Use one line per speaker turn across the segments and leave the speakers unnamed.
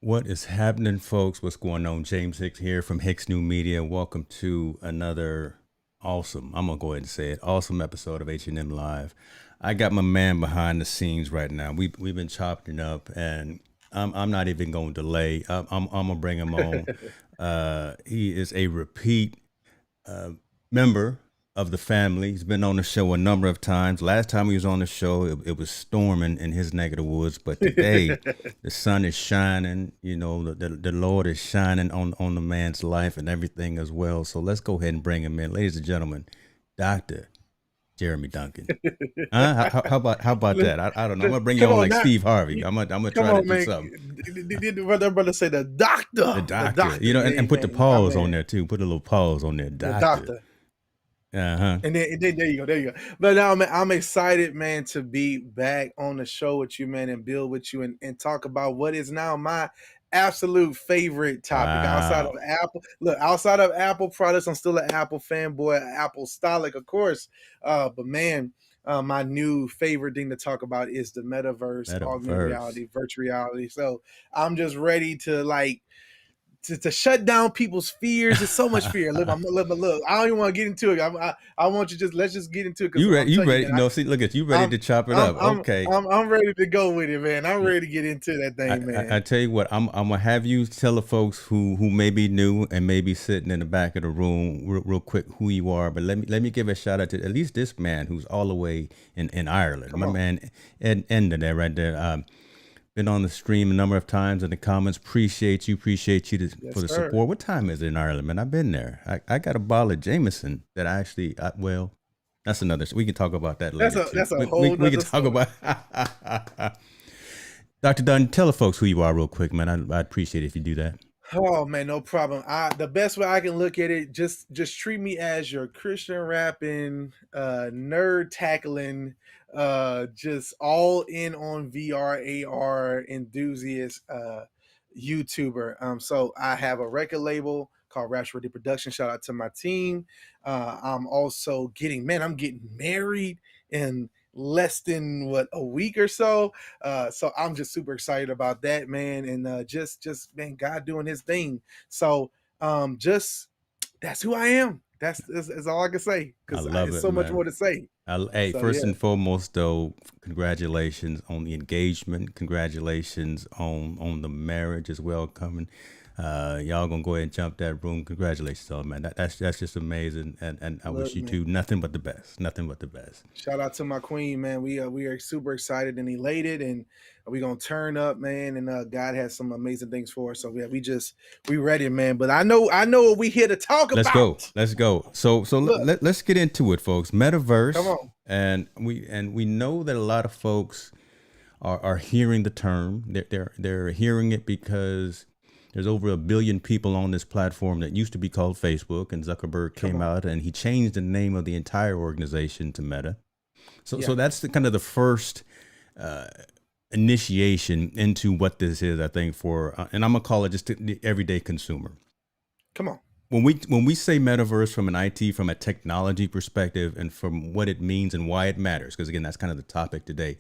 What is happening, folks? What's going on? James Hicks here from Hicks New Media. Welcome to another awesome, I'm going to go ahead and say it, awesome episode of H&M Live. I got my man behind the scenes right now. We've been chopping up, and I'm not even going to delay. I'm going to bring him on. He is a repeat member of the family. He's been on the show a number of times. Last time he was on the show, it was storming in his neck of the woods. But today, the sun is shining. You know, the Lord is shining on the man's life and everything as well. So let's go ahead and bring him in, ladies and gentlemen. Dr. Jeremy Duncan. How about that? I don't know. I'm gonna bring you
Come
on
on,
like
now.
Steve Harvey. I'm gonna
Come
try to
on,
do
man.
something.
Brother, brother say the
The
doctor. The
doctor,
doctor. Yeah,
and put the
man. My
pause on
man.
there too. Put a little pause on there,
The
doctor.
doctor.
Uh-huh.
And then there you go. There you go. But now, man, I'm excited, man, to be back on the show with you, man, and build with you and talk about what is now my absolute favorite topic outside of
Wow.
Apple. Look, outside of Apple products, I'm still an Apple fanboy, Apple stolic, of course. But man, my new favorite thing to talk about is the metaverse, augmented
Metaverse.
reality, virtual reality. So I'm just ready to to shut down people's fears. There's so much fear. Look, I don't even want to get into it. I want you let's just get into it because
You ready?
I'm
You
telling you,
ready?
man.
No, see, look at you ready
I'm
to chop it
I'm
up.
I'm
Okay.
I'm ready to go with it, man. I'm ready to get into that thing,
I
man.
tell you what, I'm gonna have you tell the folks who may be new and may be sitting in the back of the room real quick who you are. But let me give a shout out to at least this man who's all the way in Ireland.
Come
My
on.
man Ed there right there. Been on the stream a number of times in the comments. Appreciate you for
Yes,
the
sir.
support. What time is it in Ireland, man? I've been there. I got a bottle of Jameson that well, that's another. We can talk about that
That's
later
a
too.
that's a
We
whole
can
nother
talk
story.
about. Dr. Dunn, tell the folks who you are real quick, man. I'd appreciate it if you do that.
Oh man, no problem. The best way I can look at it, just treat me as your Christian rapping, nerd tackling, just all in on VR AR enthusiast YouTuber. So I have a record label called Rashford Production. Shout out to my team. I'm also I'm getting married in less than what, a week or so. So I'm just super excited about that, man, and just man, God doing His thing. So just that's who I am. That's all I can say
I
because
love
it's
it,
so much
man.
more to say.
Hey,
So
first
yeah,
and foremost, though, congratulations on the engagement. Congratulations on the marriage as well coming. Y'all gonna go ahead and jump that room. Congratulations, on man. That's just amazing, and I wish
look,
you
man.
two nothing but the best. Nothing but the best.
Shout out to my queen, man. We are super excited and elated, and we gonna turn up, man. And God has some amazing things for us. So yeah, we ready, man. But I know what we here to talk
Let's go.
about.
Let's go. So
Look,
let's get into it, folks.
come
Metaverse,
on.
and we know that a lot of folks are hearing the term. They're hearing it because there's over 1 billion people on this platform that used to be called Facebook, and Zuckerberg
Come
came
on.
out and he changed the name of the entire organization to Meta. So
Yeah.
that's the kind of the first initiation into what this is, I think, for and I'm gonna call it just the everyday consumer.
Come on.
When we say metaverse from an IT, from a technology perspective, and from what it means and why it matters, because again, that's kind of the topic today.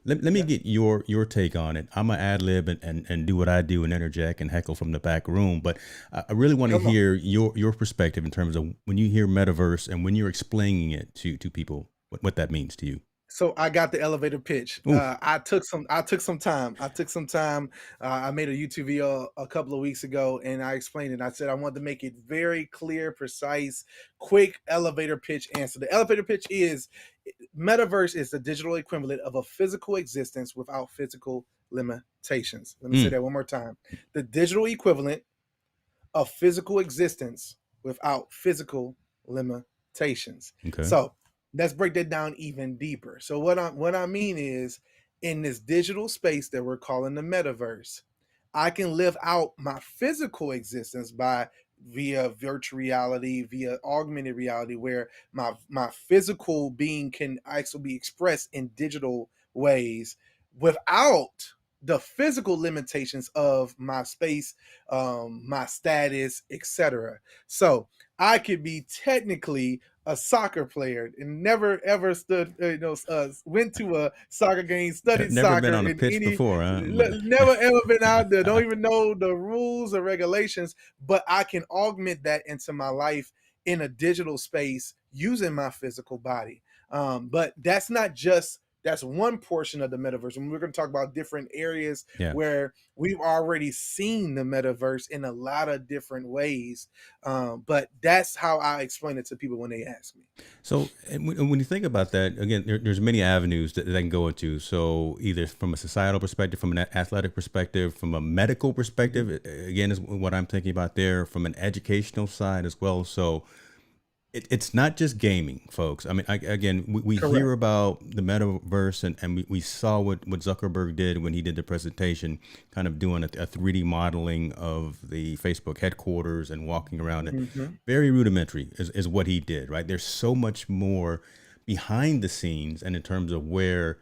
Let me
Yeah.
get your take on it. I'm gonna ad lib and do what I do and interject and heckle from the back room, but I really want to
Come on.
hear your perspective in terms of when you hear metaverse and when you're explaining it to people, what that means to you.
So I got the elevator pitch.
Oof.
I took some time. I made a YouTube video a couple of weeks ago, and I explained it. I said I wanted to make it very clear, precise, quick elevator pitch answer. The elevator pitch is metaverse is the digital equivalent of a physical existence without physical limitations. Let me say
Mm,
that one more time. The digital equivalent of physical existence without physical limitations.
okay.
So let's break that down even deeper. So what I mean is, in this digital space that we're calling the metaverse, I can live out my physical existence by via virtual reality, via augmented reality, where my physical being can actually be expressed in digital ways without the physical limitations of my space, my status, etc. So I could be technically a soccer player and never ever went to a soccer game, studied
Never been
soccer
on a
in
pitch
any,
before, huh? But
never ever been out there, don't even know the rules or regulations, but I can augment that into my life in a digital space using my physical body. But that's one portion of the metaverse. And we're going to talk about different areas
yeah.
where we've already seen the metaverse in a lot of different ways. But that's how I explain it to people when they ask me.
So when you think about that, again, there's many avenues that they can go into. So either from a societal perspective, from an athletic perspective, from a medical perspective, again, is what I'm thinking about there, from an educational side as well. So it's not just gaming, folks. I mean, we hear
Correct.
about the metaverse, and we saw what Zuckerberg did when he did the presentation, kind of doing a 3D modeling of the Facebook headquarters and walking around it.
Mhm.
Very rudimentary is what he did, right? There's so much more behind the scenes and in terms of where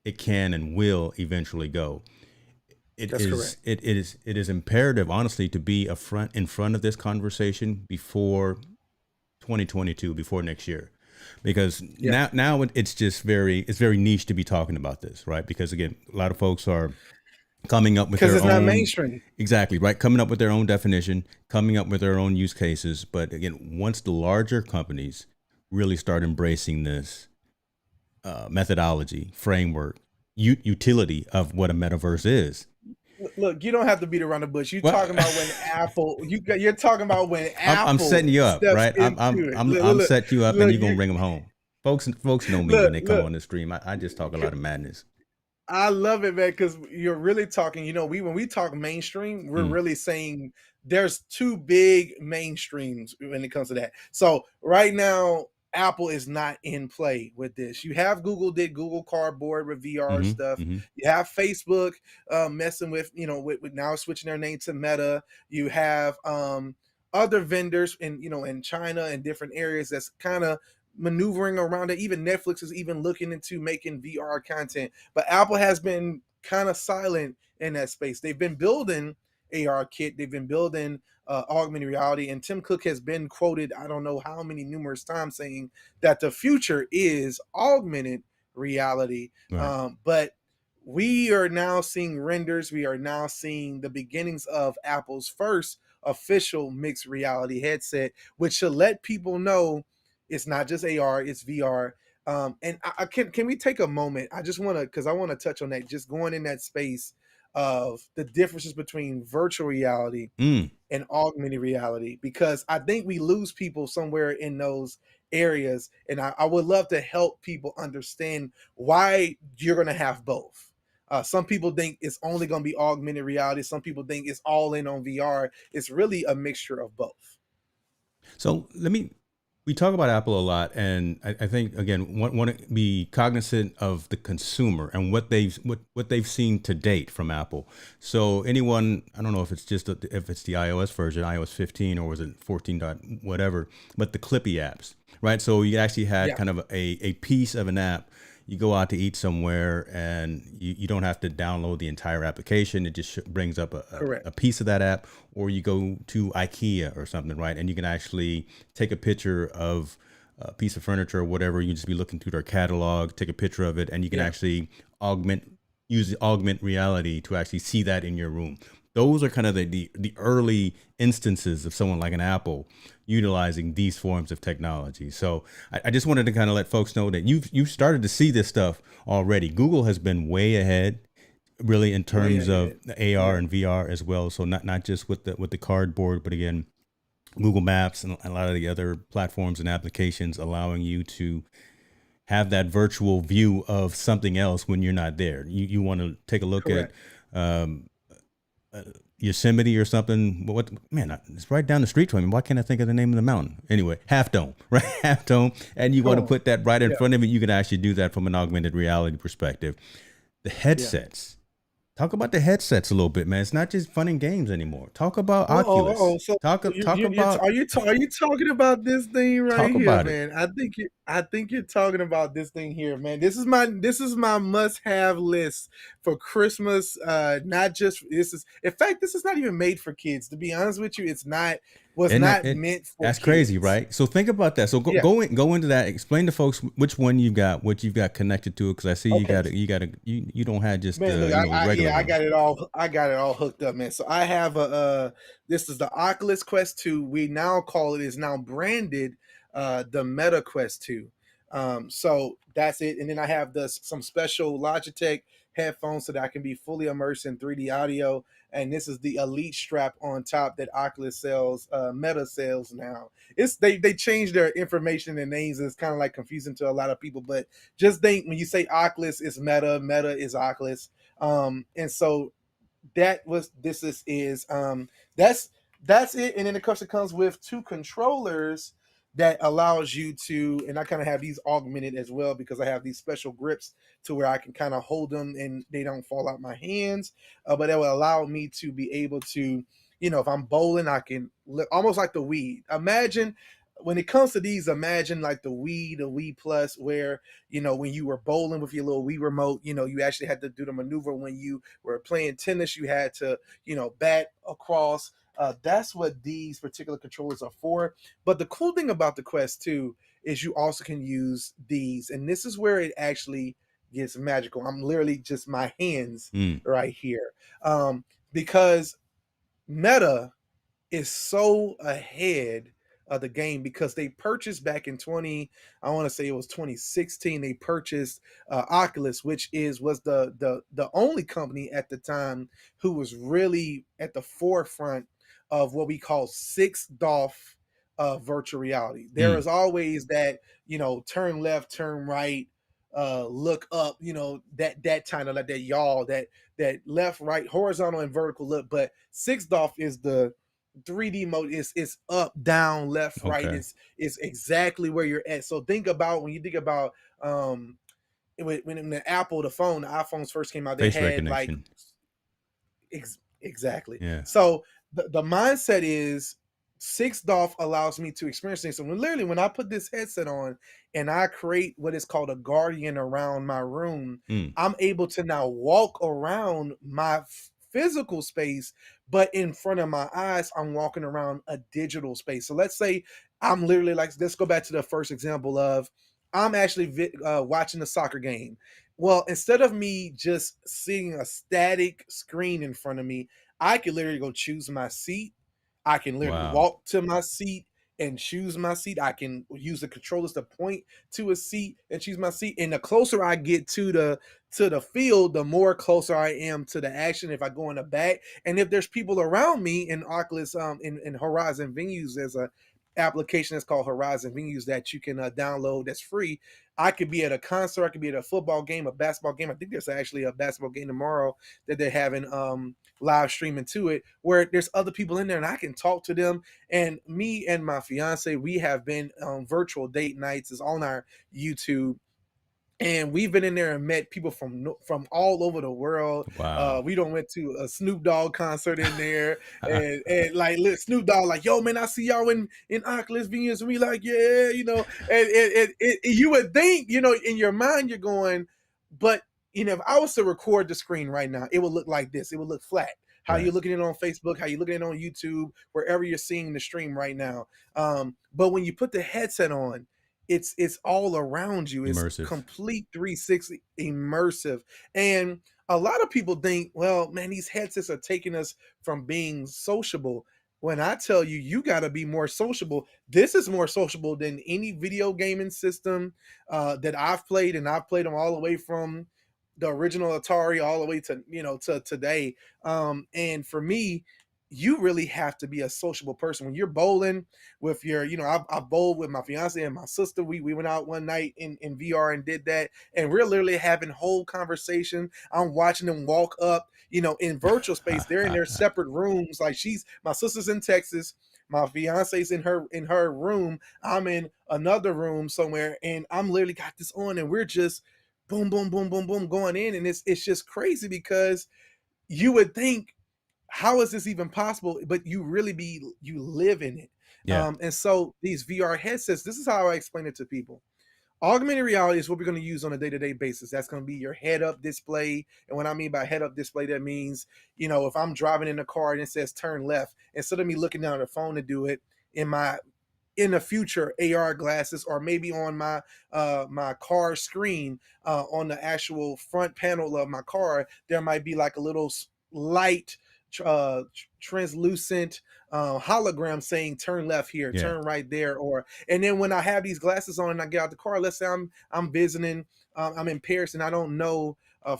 it can and will eventually go.
That's correct.
It is imperative, honestly, to be in front of this conversation before 2022, before next year, because
Yeah.
now it's just it's very niche to be talking about this, right? Because again, a lot of folks are coming up with
Because
their
it's not
own,
mainstream.
exactly right, coming up with their own definition, coming up with their own use cases. But again, once the larger companies really start embracing this methodology, framework, utility of what a metaverse is.
Look, you don't have to beat around the bush. You
Well,
talking about when you're talking about when
I'm setting
Apple
you up,
steps
right?
into it.
I'm setting you up, and
Look,
you're gonna bring them home. Folks know me when
look,
they come
look.
on the stream. I just talk a lot of madness.
I love it, man, because you're really talking. When we talk mainstream, we're
Mm,
really saying there's two big mainstreams when it comes to that. So right now, Apple is not in play with this. You have Google did Google Cardboard with VR
mm-hmm,
stuff.
mm-hmm.
You have Facebook messing with with now switching their name to Meta. You have other vendors in China and different areas that's kind of maneuvering around it. Even Netflix is even looking into making VR content, but Apple has been kind of silent in that space. They've been building AR kit, they've been building augmented reality, and Tim Cook has been quoted, I don't know how many numerous times, saying that the future is augmented reality.
Right.
But we are now seeing renders. We are now seeing the beginnings of Apple's first official mixed reality headset, which should let people know it's not just AR, it's VR. And I can we take a moment? I just want to, because I want to touch on that, just going in that space of the differences between virtual reality
Mm.
and augmented reality, because I think we lose people somewhere in those areas. And I would love to help people understand why you're going to have both. Some people think it's only going to be augmented reality. Some people think it's all in on VR. It's really a mixture of both.
So we talk about Apple a lot, and I think again want to be cognizant of the consumer and what they've seen to date from Apple. So anyone, I don't know if it's if it's the iOS version, iOS 15, or was it 14 dot whatever, but the Clippy apps, right? So you actually had
Yeah,
kind of a piece of an app. You go out to eat somewhere, and you don't have to download the entire application. It just brings up
correct.
a piece of that app. Or you go to IKEA or something, right? And you can actually take a picture of a piece of furniture or whatever. You can just be looking through their catalog, take a picture of it, and you can
Yeah,
actually use the augment reality to actually see that in your room. Those are kind of the early instances of someone like an Apple utilizing these forms of technology. So I just wanted to kind of let folks know that you've started to see this stuff already. Google has been way ahead, really, in
way
terms of
ahead.
AR
Yeah,
and VR as well. So not just with the cardboard, but again, Google Maps and a lot of the other platforms and applications allowing you to have that virtual view of something else when you're not there. You want to take a look at
correct.
um, uh, Yosemite or something. What man? It's right down the street from me. Why can't I think of the name of the mountain? Anyway, Half Dome, right? Half Dome, and you
Come
want to
on.
put that right in
Yeah,
front of you. You can actually do that from an augmented reality perspective. The
yeah.
headsets. Talk about the headsets a little bit, man. It's not just fun and games anymore. Talk about
Oh.
Oculus.
So
Talk
you
talk
you you
about
are you talking about this thing right
talk
here,
about it.
man? I think you. I think you're talking about this thing here, man. This is my must-have list for Christmas. Not just this is in fact, this is not even made for kids. To be honest with you, it's not was
And
not meant for
that's crazy,
kids.
right? So think about that. So
Yeah.
go into that. Explain to folks which one you got, what you've got connected to it, because I see
Okay.
you don't have just
Man, look,
the regular
yeah, I
one.
got it all. I got it all hooked up, man. So I have a. This is the Oculus Quest 2. We now call it is now branded, the Meta Quest 2. So that's it. And then I have some special Logitech headphones so that I can be fully immersed in 3D audio. And this is the Elite strap on top that Oculus sells, Meta sells now. It's they changed their information and names. And it's kind of like confusing to a lot of people, but just think when you say Oculus is Meta, Meta is Oculus. And so that was this is that's that's it. And then of course it comes with two controllers that allows you to, and I kind of have these augmented as well because I have these special grips to where I can kind of hold them and they don't fall out my hands. But that will allow me to be able to, if I'm bowling, I can almost like the Wii. Imagine when it comes to these, imagine like the Wii Plus, where when you were bowling with your little Wii remote, you actually had to do the maneuver. When you were playing tennis, you had to, bat across. That's what these particular controllers are for. But the cool thing about the Quest 2 is you also can use these, and this is where it actually gets magical. I'm literally just my hands
Mm,
right here, because Meta is so ahead of the game because they purchased back in 20, I want to say it was 2016, they purchased Oculus, which was the only company at the time who was really at the forefront of what we call 6 DoF virtual reality. There
mm,
is always that, turn left, turn right, look up, that kind of like that y'all, that left, right, horizontal and vertical look. But 6 DoF is the 3D mode, is up, down, left, right.
okay.
Is exactly where you're at. So think about when you think about when in the Apple, the phone, the iPhones first came out, they
Face
had like
recognition.
exactly.
Yeah.
So the mindset is 6 DoF allows me to experience things. So literally, when I put this headset on and I create what is called a guardian around my room,
Mm,
I'm able to now walk around my physical space, but in front of my eyes, I'm walking around a digital space. So let's say I'm literally like, let's go back to the first example of I'm actually watching a soccer game. Well, instead of me just seeing a static screen in front of me, I can literally go choose my seat. I can literally
wow.
walk to my seat and choose my seat. I can use the controllers to point to a seat and choose my seat. And the closer I get to the field, the more closer I am to the action. If I go in the back, and if there's people around me in Oculus, in Horizon Venues, there's a application that's called Horizon Venues that you can download. That's free. I could be at a concert. I could be at a football game, a basketball game. I think there's actually a basketball game tomorrow that they're having live streaming to it, where there's other people in there and I can talk to them. And me and my fiance, we have been virtual date nights is on our YouTube, and we've been in there and met people from all over the world.
Wow.
We don't went to a Snoop Dogg concert in there, and like Snoop Dogg, like, yo man, I see y'all in Oculus Venues, and we like, yeah, and you would think, in your mind you're going, but if I was to record the screen right now, it would look like this. It would look flat. How
Right.
you're looking at it on Facebook, how you're looking at it on YouTube, wherever you're seeing the stream right now. But when you put the headset on, it's all around you. It's
Immersive.
complete 360 immersive. And a lot of people think, well, man, these headsets are taking us from being sociable. When I tell you, you got to be more sociable. This is more sociable than any video gaming system that I've played, and I've played them all the way from the original Atari all the way to to today. And for me, you really have to be a sociable person when you're bowling with your, I've bowled with my fiance and my sister. We went out one night in VR and did that, and we're literally having whole conversation. I'm watching them walk up, in virtual space. They're in their separate rooms. Like my sister's in Texas, my fiance's in her room. I'm in another room somewhere, and I'm literally got this on, and we're just boom, boom, boom, boom, boom going in, and it's just crazy because you would think, how is this even possible? But you live in it.
Yeah.
And so these VR headsets, this is how I explain it to people. Augmented reality is what we're going to use on a day-to-day basis. That's going to be your head-up display. And what I mean by head-up display, that means, if I'm driving in a car and it says turn left, instead of me looking down at the phone to do it, in the future AR glasses, or maybe on my car screen, on the actual front panel of my car, there might be like a little light, translucent hologram saying turn left here,
Yeah.
turn right there. Or and then when I have these glasses on and I get out the car, let's say I'm visiting, I'm in Paris and I don't know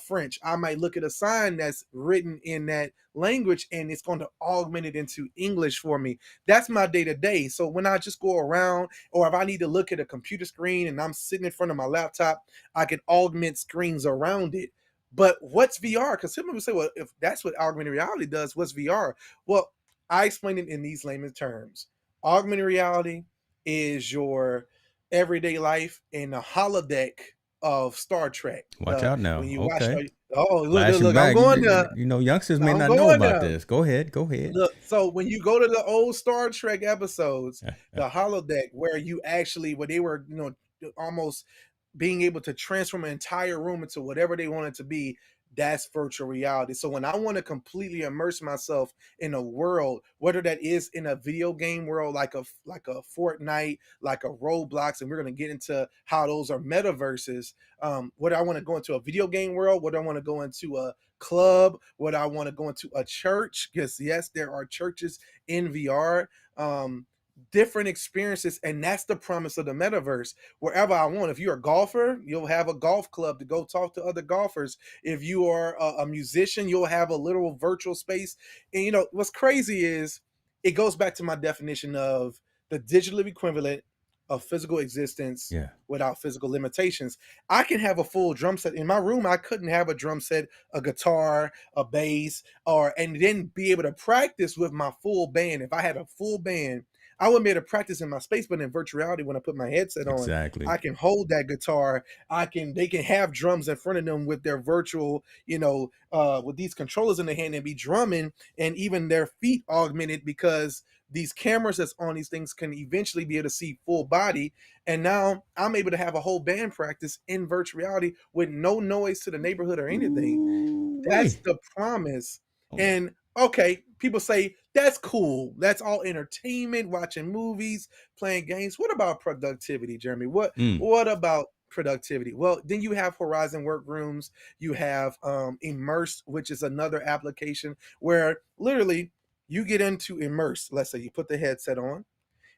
French, I might look at a sign that's written in that language and it's going to augment it into English for me. That's my day to day. So when I just go around, or if I need to look at a computer screen and I'm sitting in front of my laptop, I can augment screens around it. But what's VR? Because some people say, well, if that's what augmented reality does, what's VR? Well, I explain it in these layman terms. Augmented reality is your everyday life in the holodeck of Star Trek.
Watch out now.
When you watch,
Okay.
oh look, look,
Flashing
look, I'm
back.
going to,
Youngsters may
I'm
not know
going
about
to.
this. Go ahead. Go ahead.
Look, so when you go to the old Star Trek episodes, the holodeck where they were, almost being able to transform an entire room into whatever they want it to be, that's virtual reality. So when I want to completely immerse myself in a world, whether that is in a video game world like a Fortnite, like a Roblox, and we're going to get into how those are metaverses, whether I want to go into a video game world, whether I want to go into a club, whether I want to go into a church, because yes, there are churches in VR. Different experiences, and that's the promise of the metaverse. Wherever I want, if you're a golfer, you'll have a golf club to go talk to other golfers. If you are a musician, you'll have a literal virtual space. And what's crazy is it goes back to my definition of the digital equivalent of physical existence
Yeah.
without physical limitations. I can have a full drum set in my room. I couldn't have a drum set, a guitar, a bass, and then be able to practice with my full band. If I had a full band, I wouldn't be able to practice in my space. But in virtual reality, when I put my headset on,
Exactly.
I can hold that guitar. They can have drums in front of them with their virtual, with these controllers in their hand and be drumming, and even their feet augmented, because these cameras that's on these things can eventually be able to see full body. And now I'm able to have a whole band practice in virtual reality with no noise to the neighborhood or anything. That's
Ooh-wee.
the promise.
Oh my.
And okay, people say that's cool. That's all entertainment, watching movies, playing games. What about productivity, Jeremy? What
Mm.
what about productivity? Well, then you have Horizon Workrooms, you have Immerse, which is another application where literally you get into Immerse. Let's say you put the headset on.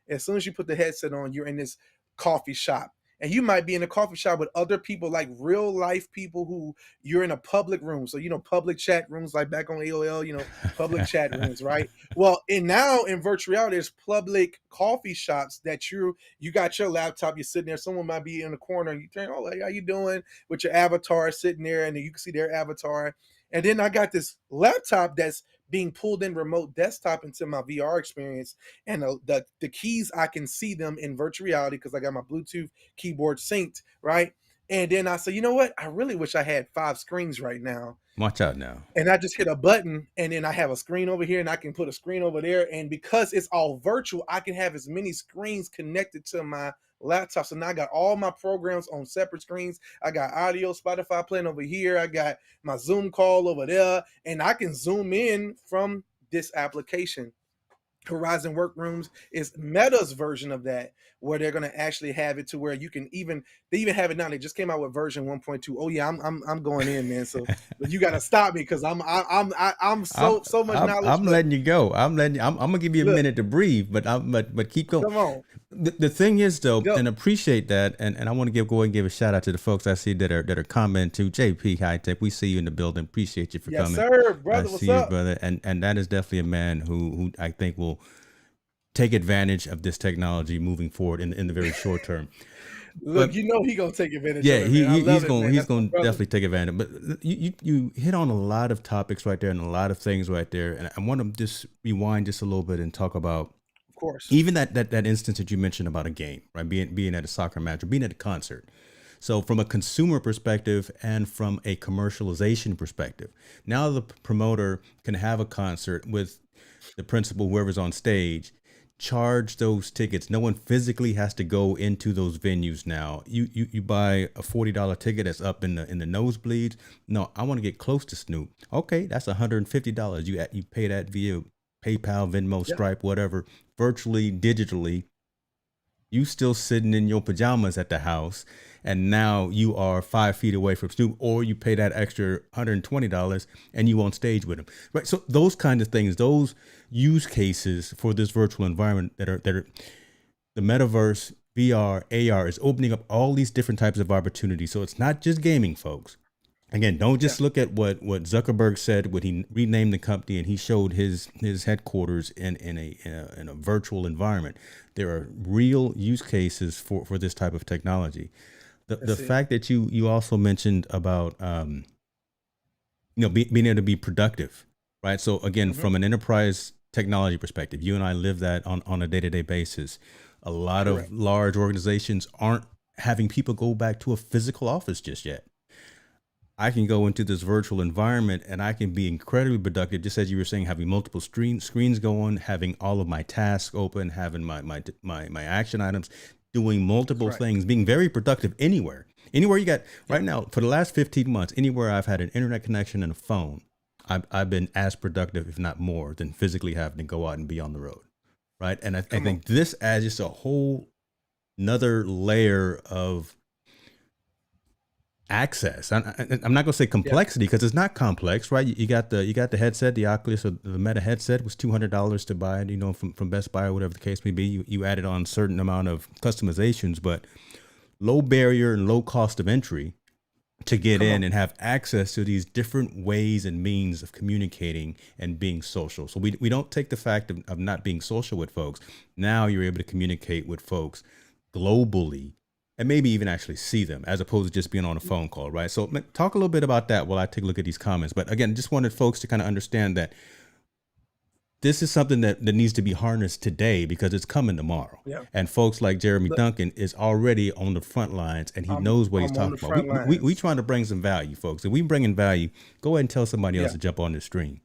As soon as you put the headset on, you're in this coffee shop. And you might be in a coffee shop with other people, like real life people, who you're in a public room. So, public chat rooms, like back on AOL, public chat rooms, right? Well, and now in virtual reality, there's public coffee shops that you got your laptop, you're sitting there, someone might be in the corner, and you turn, oh, hey, how you doing? With your avatar sitting there, and then you can see their avatar. And then I got this laptop that's being pulled in remote desktop into my VR experience, and the keys, I can see them in virtual reality because I got my Bluetooth keyboard synced, right? And then I say, you know what? I really wish I had 5 screens right now.
Watch out now.
And I just hit a button, and then I have a screen over here, and I can put a screen over there. And because it's all virtual, I can have as many screens connected to my laptop. So now I got all my programs on separate screens. I got audio, Spotify playing over here. I got my Zoom call over there, and I can zoom in from this application. Horizon Workrooms is Meta's version of that, where they're going to actually have it to where they even have it now. They just came out with version 1.2. Oh yeah, I'm going in, man. So but you got to stop me because I'm so much knowledge.
I'm
But
letting you go. I'm gonna give you a
look,
minute to breathe, but keep going.
come on,
The thing is though,
go.
and appreciate that, and I want to go ahead and give a shout out to the folks I see that are commenting too. JP High Tech, we see you in the building. Appreciate you for
Yes,
coming.
sir,
I
brother. What's
see you,
up?
brother, and that is definitely a man who I think will take advantage of this technology moving forward in the very short term.
Look,
But
he gonna take advantage
yeah,
of it, man. I love it, man.
he's
That's my
going to
brother.
definitely take advantage. But you hit on a lot of topics right there and a lot of things right there, and I want to just rewind just a little bit and talk about
Of course.
even that instance that you mentioned about a game, right? Being at a soccer match or being at a concert. So from a consumer perspective and from a commercialization perspective, now the promoter can have a concert with the principal, whoever's on stage, charge those tickets. No one physically has to go into those venues now. You buy a $40 ticket that's up in the nosebleeds. No, I want to get close to Snoop. Okay, that's $150. You pay that via PayPal, Venmo,
Yeah.
Stripe, whatever, virtually, digitally. You still sitting in your pajamas at the house, and now you are 5 feet away from Snoop, or you pay that extra $120 and you on stage with him, right? So those kind of things, those use cases for this virtual environment that are the metaverse, VR, AR is opening up all these different types of opportunities. So it's not just gaming, folks. Again, don't
Yeah.
just look at what Zuckerberg said when he renamed the company and he showed his headquarters in a virtual environment. There are real use cases for this type of technology. The
That's it.
fact that you also mentioned about being able to be productive, right? So again,
Mhm.
from an enterprise technology perspective, you and I live that on a day-to-day basis. A lot of
Correct.
large organizations aren't having people go back to a physical office just yet. I can go into this virtual environment and I can be incredibly productive, just as you were saying, having multiple screens going, having all of my tasks open, having my action items, doing
That's
multiple
right.
things, being very productive anywhere. Anywhere you got
Yeah.
right now, for the last 15 months, anywhere I've had an internet connection and a phone, I've been as productive, if not more, than physically having to go out and be on the road. Right. And I
Come on.
think this adds just a whole another layer of access. I'm not gonna say
Yeah.
complexity because it's not complex, right? You got the headset, the Oculus or the Meta headset was $200 to buy it, from Best Buy or whatever the case may be. You added on a certain amount of customizations, but low barrier and low cost of entry to get
Come
in
on.
and have access to these different ways and means of communicating and being social. So we don't take the fact of not being social with folks. Now you're able to communicate with folks globally and maybe even actually see them as opposed to just being on a phone call, right? So talk a little bit about that while I take a look at these comments. But again, just wanted folks to kind of understand that this is something that needs to be harnessed today because it's coming tomorrow.
Yeah.
And folks like Jeremy
Look,
Duncan is already on the front lines and he
I'm
knows what he's
I'm on the
talking about.
front
We
lines.
trying to bring some value, folks. If we bringing value, go ahead and tell somebody else
Yeah.
to jump on this stream.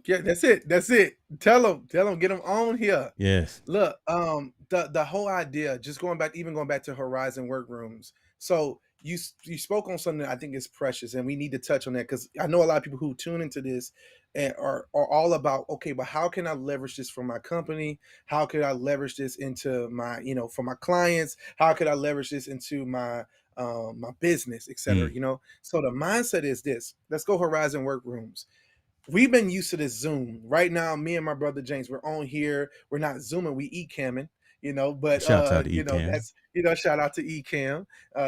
Yeah, that's it. That's it. Tell them, get them on here.
Yes.
Look, the whole idea, just going back to Horizon Workrooms. So you spoke on something that I think is precious, and we need to touch on that because I know a lot of people who tune into this and are all about, okay, but how can I leverage this for my company? How could I leverage this into my, for my clients? How could I leverage this into my business, et cetera?
Mm.
So the mindset is this: let's go Horizon Workrooms. We've been used to this Zoom. Right now, me and my brother James, we're on here. We're not Zooming, we e-camming, but
Shouts out to Ecam.
that's shout out to Ecam,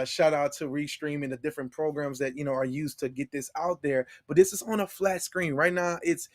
shout out to Restream and the different programs that are used to get this out there. But this is on a flat screen. Right now, it's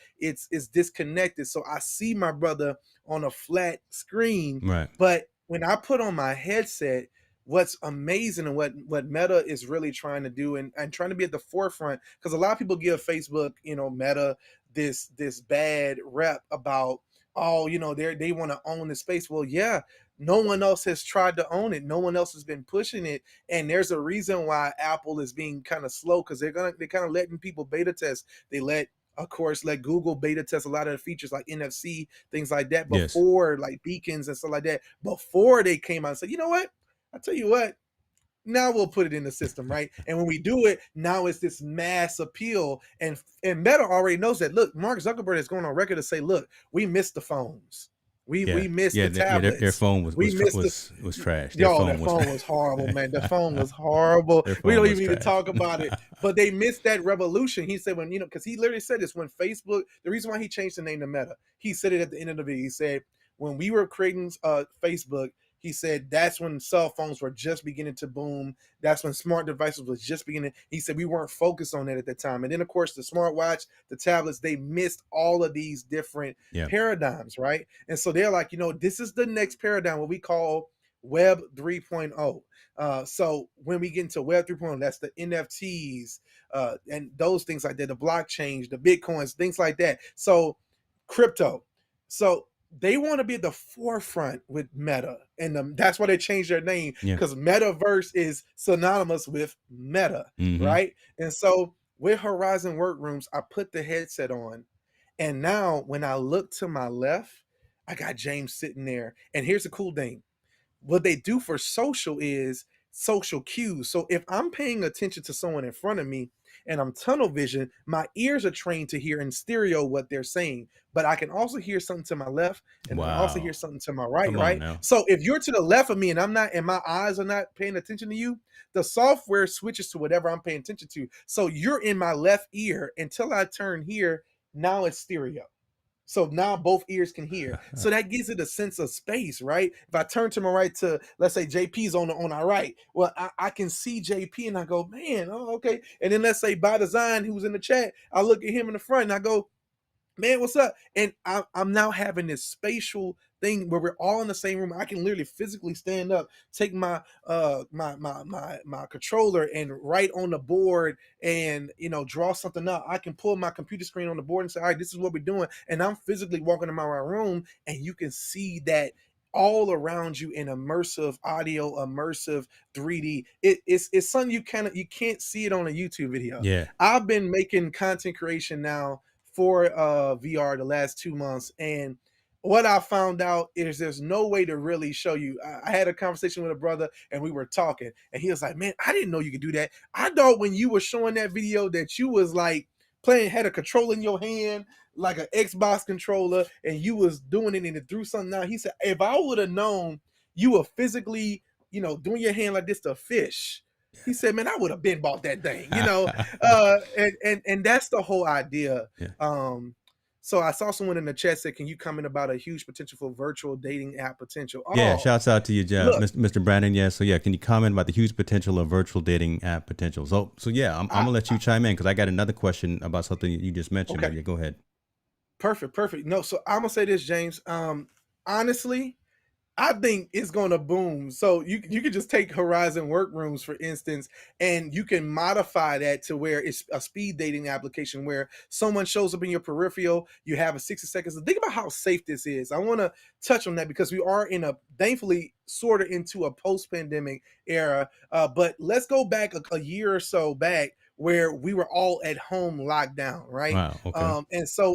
disconnected. So I see my brother on a flat screen,
Right.
but when I put on my headset, what's amazing and what Meta is really trying to do and trying to be at the forefront, because a lot of people give Facebook, Meta this bad rep about, oh, they want to own the space. Well, yeah, no one else has tried to own it. No one else has been pushing it. And there's a reason why Apple is being kind of slow, because they're kind of letting people beta test. They of course, let Google beta test a lot of the features like NFC, things like that,
Yes.
before, like beacons and stuff like that, before they came out and said, you know what? I tell you what, now we'll put it in the system, right? And when we do it, now it's this mass appeal, and Meta already knows that. Look, Mark Zuckerberg is going on record to say, look, we missed the phones,
Yeah.
we missed
Yeah.
the
Their
tablets,
phone
we missed the
was trash. Their
Yo,
phone
that
was
phone was horrible, man. The phone was horrible.
their
We
phone
don't
was
even need to
trash.
talk about it. But they missed that revolution. He said because he literally said this when Facebook, the reason why he changed the name to Meta, he said it at the end of the video. He said, when we were creating Facebook, he said that's when cell phones were just beginning to boom. That's when smart devices was just beginning. He said we weren't focused on that at the time. And then, of course, the smartwatch, the tablets, they missed all of these different
Yeah.
paradigms, right? And so they're like, this is the next paradigm, what we call Web 3.0. So when we get into Web 3.0, that's the NFTs and those things like that, the blockchains, the Bitcoins, things like that. So crypto. So they want to be at the forefront with Meta, and that's why they changed their name,
Yeah.
because Metaverse is synonymous with Meta,
Mm-hmm.
right? And so with Horizon Workrooms, I put the headset on, and now when I look to my left, I got James sitting there. And here's the cool thing. What they do for social is social cues. So if I'm paying attention to someone in front of me and I'm tunnel vision, my ears are trained to hear in stereo what they're saying. But I can also hear something to my left and then I also hear
Wow.
something to my right,
Come on
right?
now.
So if you're to the left of me and I'm not, and my eyes are not paying attention to you, the software switches to whatever I'm paying attention to. So you're in my left ear until I turn here. Now it's stereo. So now both ears can hear. So that gives it a sense of space, right? If I turn to my right to, let's say JP's on our right, well, I can see JP and I go, man, oh, okay. And then let's say by design, who's in the chat, I look at him in the front and I go, man, what's up? And I'm now having this spatial thing where we're all in the same room. I can literally physically stand up, take my my controller and write on the board and draw something up. I can pull my computer screen on the board and say, all right, this is what we're doing. And I'm physically walking in my room and you can see that all around you in immersive audio, immersive 3D. It's something you can't see it on a YouTube video.
Yeah.
I've been making content creation now for VR the last 2 months. And what I found out is there's no way to really show you. I had a conversation with a brother and we were talking, and he was like, man, I didn't know you could do that. I thought when you were showing that video that you was like playing, had a controller in your hand, like an Xbox controller, and you was doing it and it threw something out. He said, if I would have known you were physically, doing your hand like this to fish, he said, man, I would have been bought that thing, and that's the whole idea.
Yeah.
So I saw someone in the chat said, can you comment about a huge potential for virtual dating app potential?
Yeah,
Oh,
shouts out to you, Jeff,
look,
Mr. Brandon. Yeah, so yeah, can you comment about the huge potential of virtual dating app potential? So yeah, I'm gonna let you chime in because I got another question about something you just mentioned.
okay,
Yeah, go ahead.
perfect. No, so I'm gonna say this, James. Honestly, I think it's going to boom. So you could just take Horizon Workrooms, for instance, and you can modify that to where it's a speed dating application where someone shows up in your peripheral, you have a 60 seconds. Think about how safe this is. I want to touch on that because we are thankfully, sort of into a post-pandemic era. But let's go back a year or so back where we were all at home locked down, right?
Wow. Okay.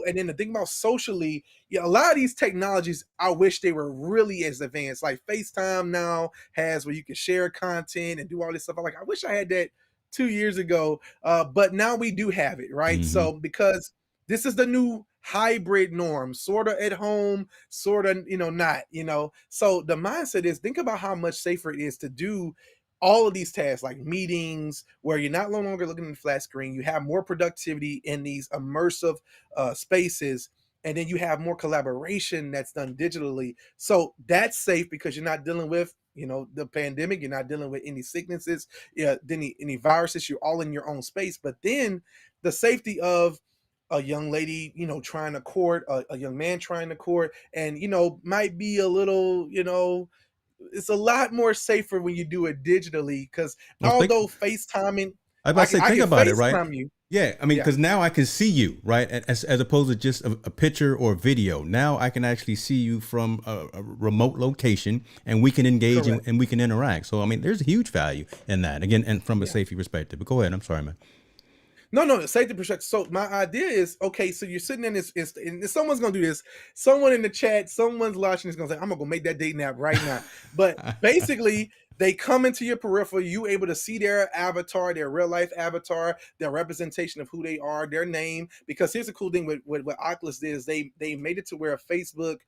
And then the thing about socially, yeah, a lot of these technologies, I wish they were really as advanced. Like FaceTime now has where you can share content and do all this stuff. I'm like, I wish I had that 2 years ago. But now we do have it, right?
Mm-hmm.
So because this is the new hybrid norm, sort of at home, sort of, not, So the mindset is think about how much safer it is to do all of these tasks like meetings where you're not no longer looking at the flat screen. You have more productivity in these immersive spaces, and then you have more collaboration that's done digitally. So that's safe because you're not dealing with the pandemic. You're not dealing with any sicknesses, any viruses. You're all in your own space. But then the safety of a young lady, trying to court, a young man trying to court, and might be a little, it's a lot more safer when you do it digitally because
Well,
although FaceTiming,
I was about to say,
I
think
can
about it, right?
FaceTime you.
Yeah, I mean,
Yeah,
because now I can see you, right? As opposed to just a picture or video. Now I can actually see you from a remote location, and we can engage
correct.
and we can interact. So I mean, there's a huge value in that. Again, and from a
Yeah.
safety perspective. But go ahead. I'm sorry, man.
No, the safety perspective. So my idea is okay. So you're sitting in this, and someone's gonna do this. Someone in the chat, someone's watching is gonna say, "I'm gonna go make that dating app right now." But basically, they come into your peripheral. You able to see their avatar, their real life avatar, their representation of who they are, their name. Because here's the cool thing with what Oculus did is they made it to where Facebook.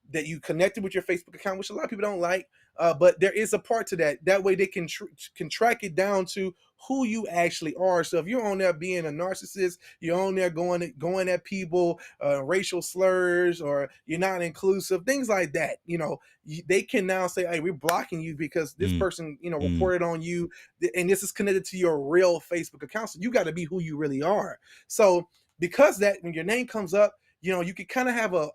That you connected with your Facebook account, which a lot of people don't like, but there is a part to that. That way, they can track it down to who you actually are. So if you're on there being a narcissist, you're on there going at people, racial slurs, or you're not inclusive, things like that. They can now say, "Hey, we're blocking you because this
Mm,
person,
mm.
reported on you, and this is connected to your real Facebook account. So you got to be who you really are." So because that, when your name comes up, you can kind of have a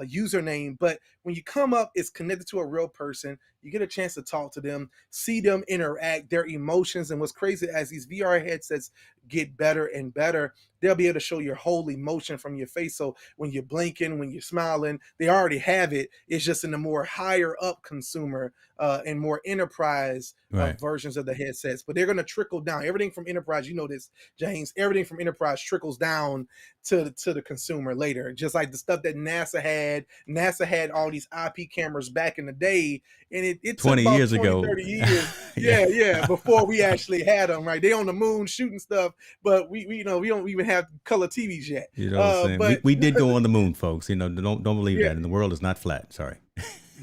username, but when you come up, it's connected to a real person. You get a chance to talk to them, see them interact, their emotions. And what's crazy, as these VR headsets get better and better, they'll be able to show your whole emotion from your face. So when you're blinking, when you're smiling, they already have it. It's just in the more higher up consumer and more enterprise
Right.
versions of the headsets. But they're going to trickle down. Everything from enterprise, you know this, James, everything from enterprise trickles down to the consumer later. Just like the stuff that NASA had. NASA had all these IP cameras back in the day, and it took
20
about
years
20,
ago.
30 years.
Yeah.
Yeah, before we actually had them, right? They on the moon shooting stuff, but we we don't even have color TVs yet.
You know what I'm saying?
But
We did go on the moon, folks. You know, don't believe
yeah,
that. And the world is not flat. Sorry.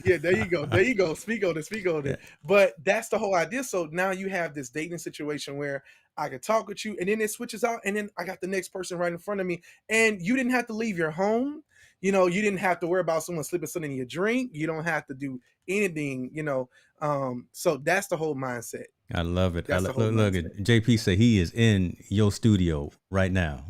yeah, there you go. There you go. Speak on it. Speak on
Yeah.
it. But that's the whole idea. So now you have this dating situation where I could talk with you, and then it switches out, and then I got the next person right in front of me, and you didn't have to leave your home. You didn't have to worry about someone slipping something in your drink. You don't have to do anything. So that's the whole mindset.
I love it.
That's the whole
Look
mindset.
at JP say he is in your studio right now.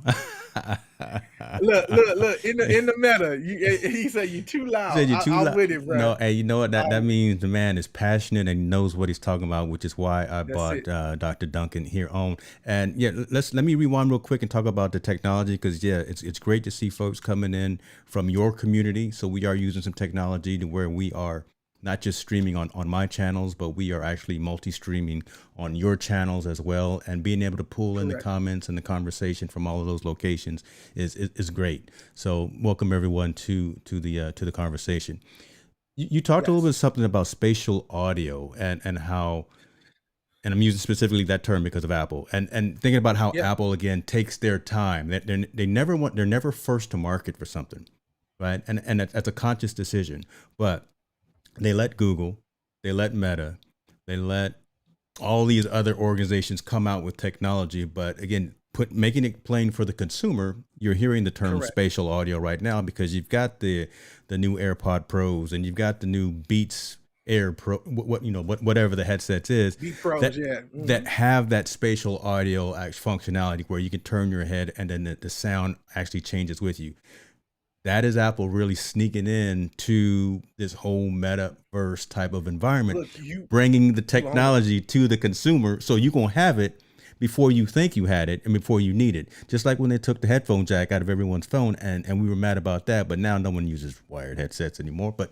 Look in the meta. He said you too loud.
Said you're too
I'm
loud.
with it, bro.
No, hey, you know what? That means the man is passionate and knows what he's talking about, which is why I
That's
brought
it.
Dr. Duncan here on. And yeah, let me rewind real quick and talk about the technology, because yeah, it's great to see folks coming in from your community. So we are using some technology to where we are not just streaming on my channels, but we are actually multi-streaming on your channels as well. And being able to pull in the
Correct.
comments and the conversation from all of those locations is great. So welcome everyone to the conversation. You talked a little
Yes.
bit something about spatial audio and how, and I'm using specifically that term because of Apple, and thinking about how
Yeah.
Apple again takes their time. They're never first to market for something, right? And that's a conscious decision, but they let Google, they let Meta, they let all these other organizations come out with technology. But again, making it plain for the consumer, you're hearing the term
Correct.
spatial audio right now because you've got the new AirPod Pros and you've got the new Beats Air Pro, whatever the headsets is
Be pros.
that
Yeah.
have that spatial audio functionality where you can turn your head and then the sound actually changes with you. That is Apple really sneaking in to this whole metaverse type of environment,
Look,
bringing the
you own it.
technology to the consumer. So you're going to have it before you think you had it and before you need it. Just like when they took the headphone jack out of everyone's phone and we were mad about that, but now no one uses wired headsets anymore. But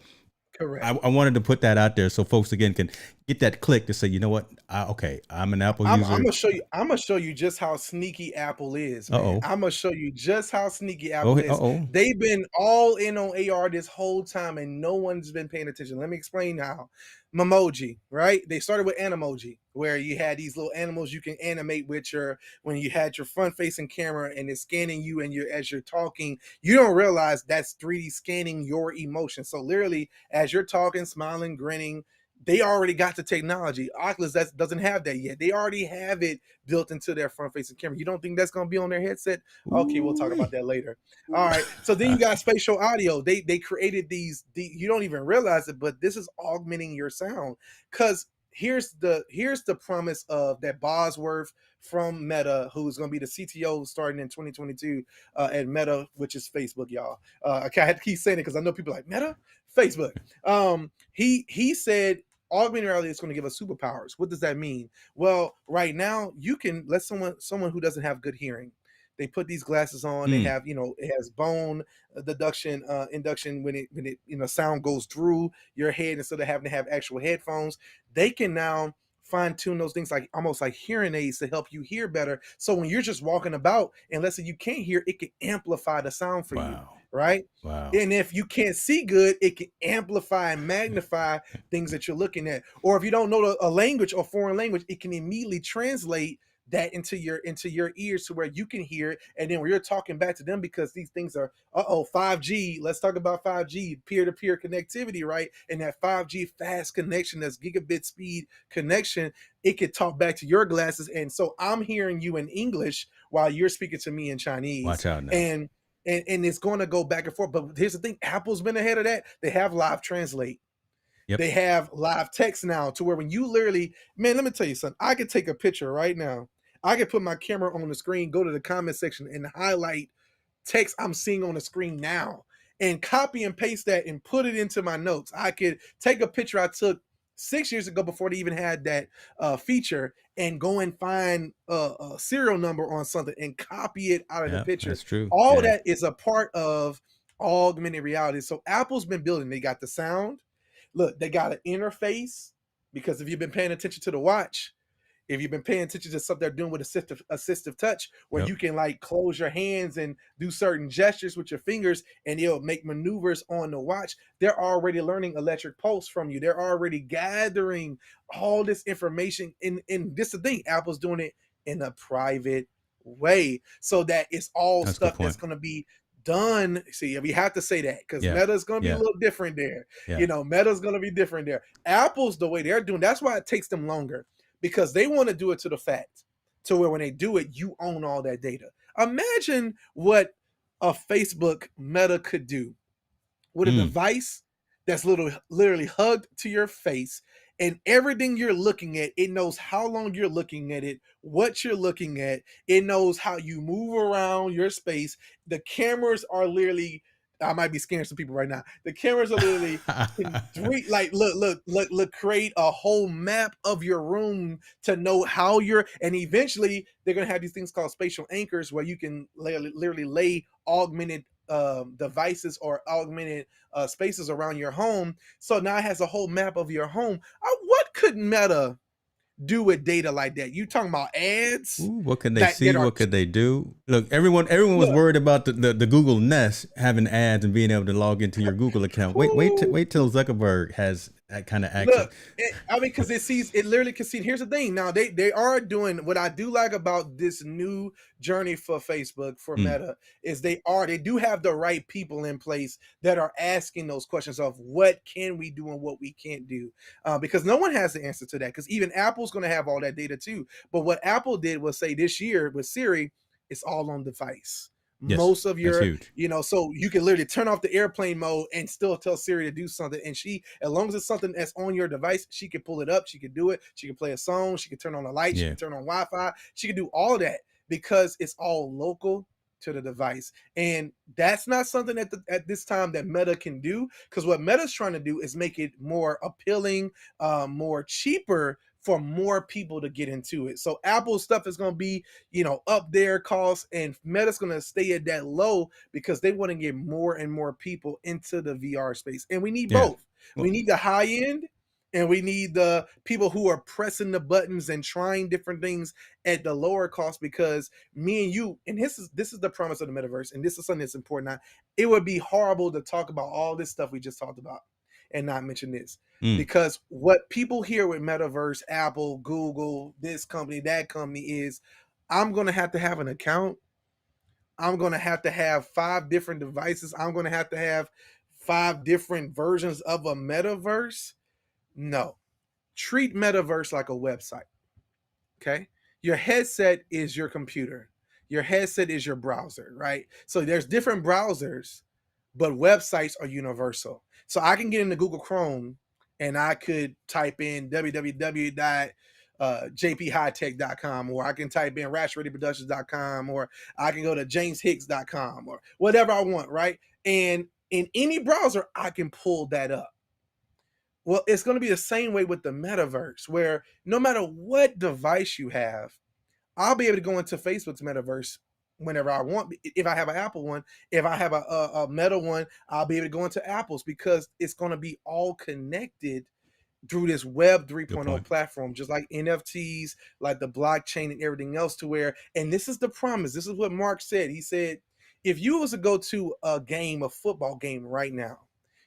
Correct.
I wanted to put that out there so folks again can get that click to say, you know what? Okay, I'm an Apple
I'm
user.
gonna show you. I'm gonna show you just how sneaky Apple is,
Uh
man.
oh.
I'm gonna show you just how sneaky
Oh,
Apple
uh
is.
oh.
They've been all in on AR this whole time, and no one's been paying attention. Let me explain how. Memoji, right? They started with Animoji, where you had these little animals you can animate with your when you had your front-facing camera and it's scanning you and you as you're talking. You don't realize that's 3D scanning your emotion. So literally, as you're talking, smiling, grinning, they already got the technology. Oculus doesn't have that yet. They already have it built into their front-facing camera. You don't think that's going to be on their headset? Okay, we'll talk about
Ooh-wee.
that later. All right. So then you got spatial audio. They created you don't even realize it, but this is augmenting your sound. Because here's the promise of that Bosworth from Meta, who's going to be the CTO starting in 2022 at Meta, which is Facebook, y'all. I have to keep saying it because I know people are like Meta, Facebook. He said augmented reality is going to give us superpowers. What does that mean? Well, right now you can let someone who doesn't have good hearing. They put these glasses on. They
Mm,
have, it has bone deduction, induction when it sound goes through your head instead of having to have actual headphones. They can now fine tune those things like almost like hearing aids to help you hear better. So when you're just walking about, and let's say you can't hear, it can amplify the sound for you,
wow.
right?
Wow.
And if you can't see good, it can amplify and magnify things that you're looking at. Or if you don't know a language or foreign language, it can immediately translate that into your ears to where you can hear it. And then when you're talking back to them, because these things are 5G. Let's talk about 5G, peer-to-peer connectivity, right? And that 5G fast connection, that's gigabit speed connection, it could talk back to your glasses. And so I'm hearing you in English while you're speaking to me in Chinese.
Watch out now.
And it's going to go back and forth. But here's the thing: Apple's been ahead of that. They have live translate.
Yep.
They have live text now, to where when you literally, man, let me tell you something. I could take a picture right now. I could put my camera on the screen, go to the comment section, and highlight text I'm seeing on the screen now, and copy and paste that and put it into my notes. I could take a picture I took 6 years ago, before they even had that feature, and go and find a serial number on something and copy it out of the
Yeah,
picture.
that's true.
All
Yeah.
that is a part of augmented reality. So Apple's been building. They got the sound. Look, they got an interface, because if you've been paying attention to the watch, if you've been paying attention to stuff they're doing with assistive touch, where
Yep.
you can like close your hands and do certain gestures with your fingers, and it'll make maneuvers on the watch. They're already learning electric pulse from you. They're already gathering all this information. In this is the thing, Apple's doing it in a private way, so that it's all
That's a good
stuff that's
point.
going to be done. See, we have to say that, because
Yeah.
Meta's going to be a
Yeah.
little different there.
Yeah.
Meta's going to be different there. Apple's the way they're doing. That's why it takes them longer, because they want to do it to the fact, to where when they do it, you own all that data. Imagine what a Facebook Meta could do with a device that's literally hugged to your face, and everything you're looking at, it knows how long you're looking at it, what you're looking at, it knows how you move around your space. The cameras are literally, I might be scaring some people right now. The cameras are literally look, create a whole map of your room to know how you're, and eventually they're gonna have these things called spatial anchors, where you can literally lay augmented devices or augmented spaces around your home. So now it has a whole map of your home. What could Meta do with data like that? You talking about ads
Ooh, what could they
that
see?
are
What could they do? Look, everyone was
look,
worried about the Google Nest having ads and being able to log into your Google account. Wait till Zuckerberg has that kind of access.
look, because it literally can see. Here's the thing. Now they are doing what I do like about this new journey for Facebook, for Meta, is they do have the right people in place that are asking those questions of what can we do and what we can't do, because no one has the answer to that. Because even Apple's going to have all that data too. But what Apple did was say this year with Siri, it's all on device.
Yes,
Most of
that's
your,
huge.
so you can literally turn off the airplane mode and still tell Siri to do something. And she, as long as it's something that's on your device, she can pull it up, she can do it, she can play a song, she can turn on the light, she
Yeah.
can turn on Wi-Fi, she can do all that, because it's all local to the device. And that's not something at this time that Meta can do, because what Meta's trying to do is make it more appealing, more cheaper for more people to get into it. So Apple stuff is going to be, up their costs, and Meta's going to stay at that low, because they want to get more and more people into the VR space. And we need both.
Well,
We need the high end, and we need the people who are pressing the buttons and trying different things at the lower cost, because me and you, and this is the promise of the metaverse, and this is something that's important. It would be horrible to talk about all this stuff we just talked about and not mention this. Because what people hear with Metaverse, Apple, Google, this company, that company, is I'm going to have an account. I'm going to have 5 different devices. I'm going to have 5 different versions of a metaverse. No. Treat Metaverse like a website. Okay? Your headset is your computer. Your headset is your browser, right? So there's different browsers, but websites are universal. So I can get into Google Chrome, and I could type in www.jphightech.com, or I can type in rashreadyproductions.com, or I can go to jameshicks.com, or whatever I want, right? And in any browser, I can pull that up. Well, it's going to be the same way with the metaverse, where no matter what device you have, I'll be able to go into Facebook's metaverse whenever I want. If I have an Apple one, if I have a Meta one, I'll be able to go into Apple's, because it's going to be all connected through this Web 3.0 platform, just like NFTs, like the blockchain and everything else, to where, and this is the promise. This is what Mark said. He said, if you was to go to a football game right now,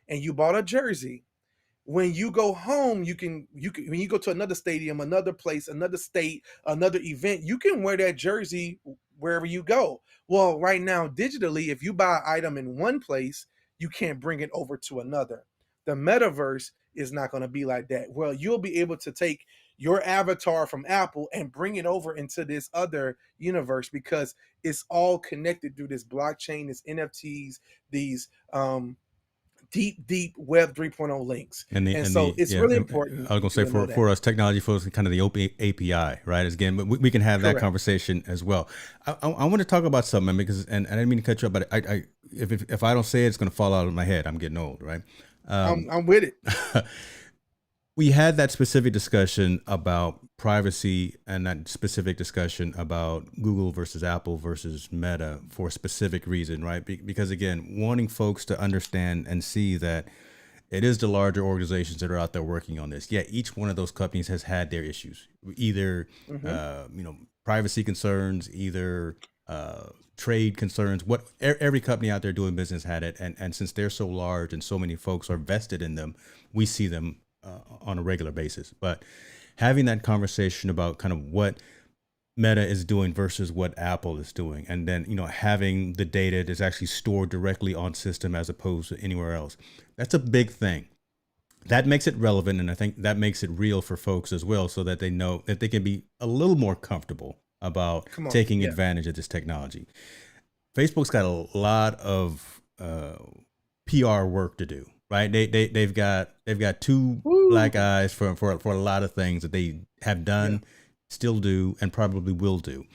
and you bought a jersey, when you go home, you can when you go to another stadium, another place, another state, another event, you can wear that jersey wherever you go. Well, right now, digitally, if you buy an item in one place, you can't bring it over to another. The metaverse is not going to be like that. Well, you'll be able to take your avatar from Apple and bring it over into this other universe, because it's all connected through this blockchain, this NFTs, these deep Web 3.0 links. And so it's really important.
I was going to say, for us technology folks, kind of the open API, right? Again, but we can have that conversation as well. I want to talk about something, because, and I didn't mean to cut you up, but if I don't say it, it's going to fall out of my head. I'm getting old, right?
I'm with it.
We had that specific discussion about privacy and that specific discussion about Google versus Apple versus Meta for a specific reason, right? Because again, wanting folks to understand and see that it is the larger organizations that are out there working on this. Yeah, each one of those companies has had their issues, either
Mm-hmm.
privacy concerns, either trade concerns. What every company out there doing business had it, and since they're so large and so many folks are vested in them, we see them on a regular basis. But having that conversation about kind of what Meta is doing versus what Apple is doing, and then having the data that's actually stored directly on system as opposed to anywhere else. That's a big thing. That makes it relevant, and I think that makes it real for folks as well, so that they know that they can be a little more comfortable about
Come on,
taking
yeah,
advantage of this technology. Facebook's got a lot of PR work to do, right? They've got two
woo,
black eyes for a lot of things that they have
yeah,
done, still do, and probably will do.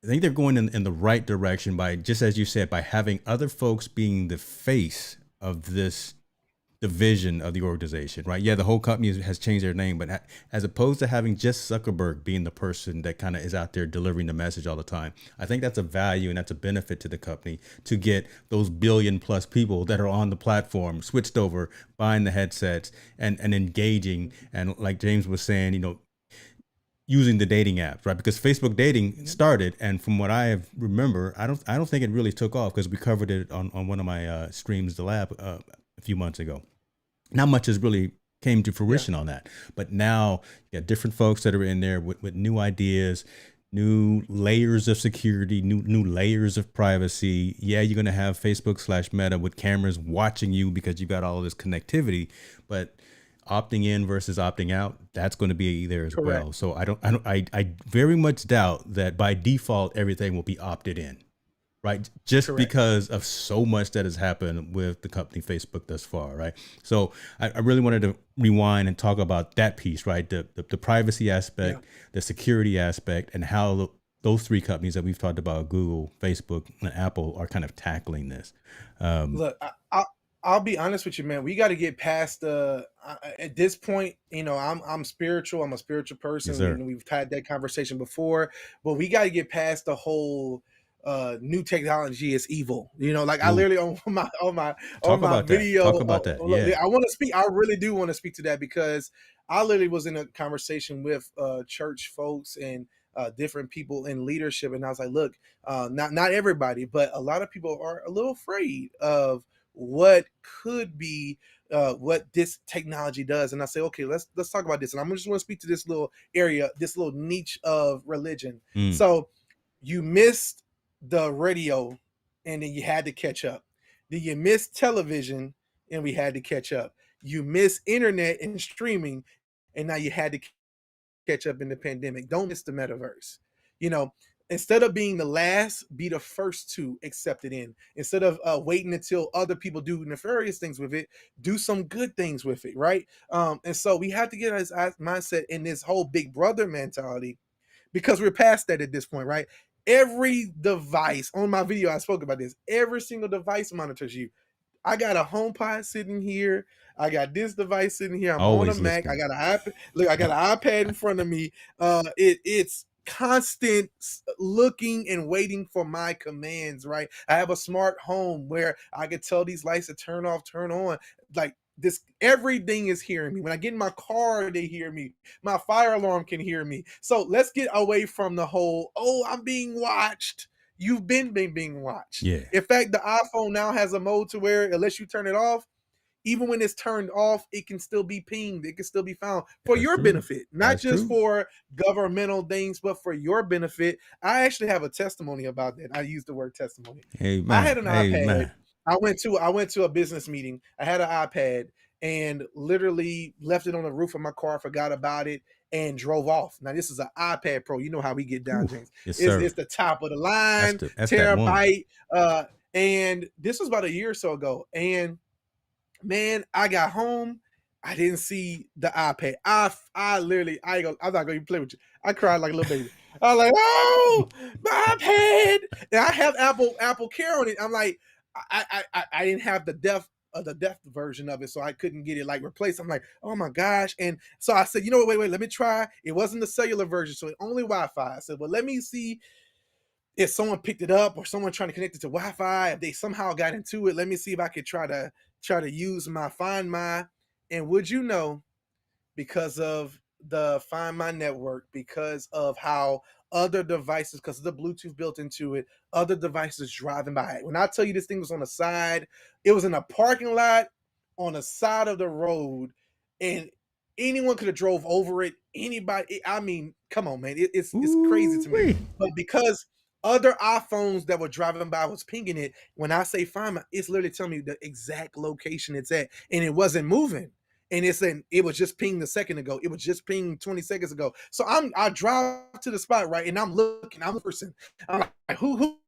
I think they're going in the right direction by, just as you said, by having other folks being the face of this division of the organization, right? Yeah, the whole company has changed their name, but as opposed to having just Zuckerberg being the person that kind of is out there delivering the message all the time, I think that's a value and that's a benefit to the company to get those billion plus people that are on the platform switched over, buying the headsets and engaging. And like James was saying, using the dating apps, right? Because Facebook dating
mhm,
started, and from what remember, I don't think it really took off because we covered it on one of my streams, the lab, a few months ago. Not much has really came to
yeah,
fruition on that, but now you got different folks that are in there with new ideas, new layers of security, new layers of privacy. Yeah, you're gonna have Facebook/Meta with cameras watching you because you got all of this connectivity, but opting in versus opting out, that's going to be there as
correct,
well. So I very much doubt that by default everything will be opted in, right? Just
correct,
because of so much that has happened with the company Facebook thus far, right? So I really wanted to rewind and talk about that piece, right? The privacy
yeah.
aspect, the security aspect, and how those three companies that we've talked about, Google, Facebook, and Apple, are kind of tackling this. Um,
Look, I'll be honest with you, man. We got to get past the at this point. I'm spiritual. I'm a spiritual
yes,
person.
sir.
We've had that conversation before, but we got to get past the whole new technology is evil. Like I
Ooh,
literally on my on
talk
my
about that.
video.
Talk about that.
Look,
Yeah.
I want to speak. I really do want to speak to that because I literally was in a conversation with church folks and different people in leadership, and I was like, look, not everybody, but a lot of people are a little afraid of what could be what this technology does. And I say, okay, let's talk about this. And I'm just want to speak to this little area, this little niche of religion.
Mm.
So you missed the radio and then you had to catch up. Then you missed television and we had to catch up. You missed internet and streaming and now you had to catch up in the pandemic. Don't miss the metaverse. You know, instead of being the last, be the first to accept it in. Instead of waiting until other people do nefarious things with it, do some good things with it, right? And so we have to get this mindset in this whole big brother mentality because we're past that at this point, right? Every device on my video, I spoke about this. Every single device monitors you. I got a HomePod sitting here. I got this device sitting here. I'm on a
Always
Mac. I
listening.
got an iPad. Look, I got an iPad in front of me. It's constant looking and waiting for my commands. Right. I have a smart home where I can tell these lights to turn off, turn on. Like this, everything is hearing me. When I get in my car, they hear me. My fire alarm can hear me. So let's get away from the whole. Oh, I'm being watched. You've been being watched.
Yeah,
In fact, the iPhone now has a mode to where unless you turn it off, even when it's turned off, it can still be pinged. It can still be found for
that's
your
true.
benefit, not
That's
just
true.
for governmental things, but for your benefit. I actually have a testimony about that. I use the word testimony. I had
Amen.
an iPad.
Amen.
I went to a business meeting. I had an iPad and literally left it on the roof of my car, forgot about it, and drove off. Now this is an iPad Pro. You know how we get down,
Ooh,
James.
yes,
It's
sir.
the top of the
That's
line,
that one.
terabyte. And this was about a year or so ago. And man, I got home. I didn't see the iPad. I literally, I'm not gonna even play with you. I cried like a little baby. I was like, oh, my iPad. And I have Apple Care on it. I'm like, I didn't have the depth. the deaf version of it, so I couldn't get it like replaced. I'm like, oh my gosh. And so I said, you know what, wait, let me try. It wasn't the cellular version, so it only Wi-Fi. I said, well, let me see if someone picked it up or someone trying to connect it to Wi-Fi, if they somehow got into it. Let me see if I could try to use my Find My. And would you know, because of the Find My network, because of how other devices, because of the Bluetooth built into it, other devices driving by. When I tell you this thing was on the side, it was in a parking lot on the side of the road, and anyone could have drove over it. Anybody, I mean, come on, man, it's crazy to me.
Ooh-wee.
But because other iPhones that were driving by was pinging it, when I say Find My, it's literally telling me the exact location it's at, and it wasn't moving. And it's saying it was just pinged a second ago. It was just pinged 20 seconds ago. So I drive to the spot, right? And I'm looking, I'm person. I'm like, who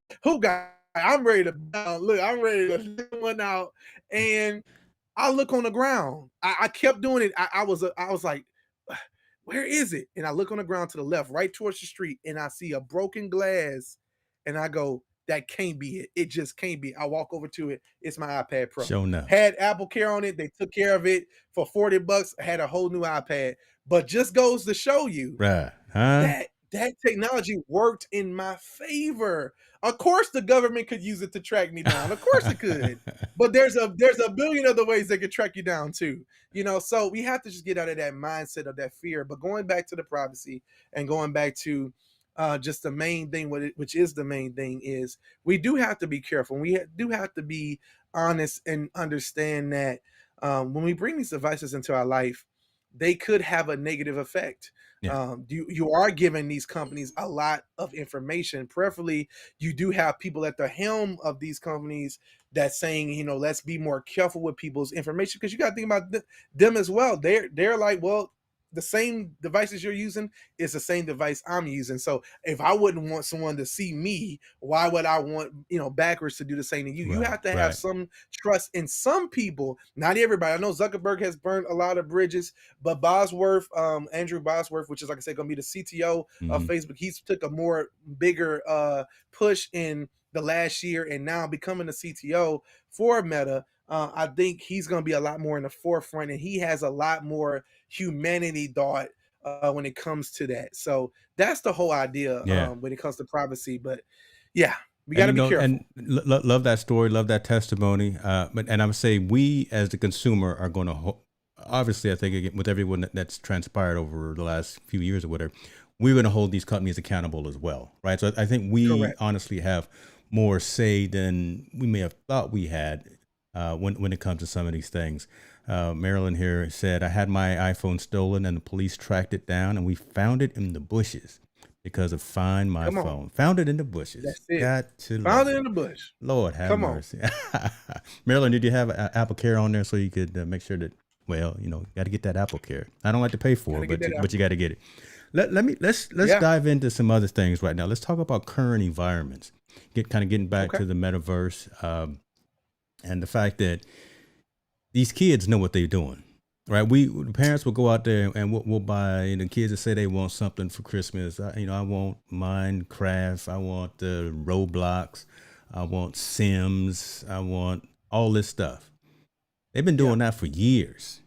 got I'm ready to look, I'm ready to get one out. And I look on the ground. I kept doing it. I was like, where is it? And I look on the ground to the left, right towards the street, and I see a broken glass. And I go, that can't be it. It just can't be. I walk over to it. It's my iPad Pro.
Show enough.
Had Apple Care on it. They took care of it for $40. I had a whole new iPad. But just goes to show you
Right. Huh?
that technology worked in my favor. Of course, the government could use it to track me down. Of course, it could. But there's a billion other ways they could track you down too. So we have to just get out of that mindset of that fear. But going back to the privacy and going back to just the main thing, which is the main thing, is we do have to be careful. We do have to be honest and understand that when we bring these devices into our life, they could have a negative effect.
Yeah.
You are giving these companies a lot of information. Preferably, you do have people at the helm of these companies that's saying, let's be more careful with people's information, because you got to think about them as well. They're like, well, the same devices you're using is the same device I'm using. So if I wouldn't want someone to see me, why would I want, backwards to do the same to you? You
Right.
have to have
Right.
some trust in some people, not everybody. I know Zuckerberg has burned a lot of bridges, but Bosworth, Andrew Bosworth, which is, like I said, going to be the CTO of
Mhm.
Facebook, he's took a more bigger push in the last year, and now becoming the CTO for Meta. I think he's going to be a lot more in the forefront, and he has a lot more humanity thought when it comes to that. So that's the whole idea
Yeah.
when it comes to privacy. But yeah, we got
And
to be careful.
love that story, love that testimony. And I would say we, as the consumer, are going to obviously, I think again, with everyone that's transpired over the last few years or whatever, we're going to hold these companies accountable as well, right? So I think we
Correct.
honestly have more say than we may have thought we had when it comes to some of these things. Marilyn here said, I had my iPhone stolen and the police tracked it down and we found it in the bushes because of Find My
Come on.
Phone. Found it in the bushes.
That's it.
Got to
Found
love
it
it.
in the bush.
Lord have
Come on.
mercy. Marilyn, did you have Apple Care on there so you could make sure that, well, got to get that Apple Care. I don't like to pay for
Gotta
it,
get that
but you got to get it. Let's
Yeah.
dive into some other things right now. Let's talk about current environments. Getting back
Okay.
to the metaverse and the fact that these kids know what they're doing, right? The parents will go out there and we'll buy. The kids that say they want something for Christmas. I want Minecraft. I want the Roblox. I want Sims. I want all this stuff. They've been doing that for years.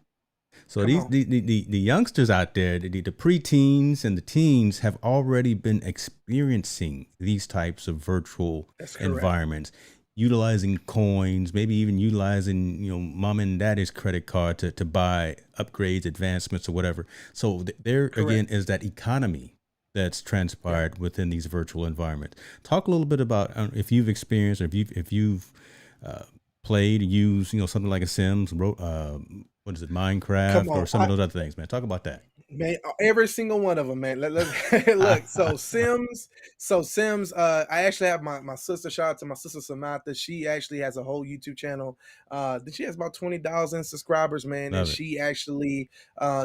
So
Come on.
the youngsters out there, the preteens and the teens have already been experiencing these types of virtual
That's correct.
environments, utilizing coins, maybe even utilizing mom and daddy's credit card to buy upgrades, advancements, or whatever. So there
Correct.
again is that economy that's transpired within these virtual environments. Talk a little bit about if you've experienced or if you've played, used something like a Sims, what is it,
Come
Minecraft,
on.
or some of those other things, man. Talk about that.
Man, every single one of them, man. Look. So Sims. I actually have my sister. Shout out to my sister Samantha. She actually has a whole YouTube channel. She has about 20,000 subscribers, man. And
Love it.
she actually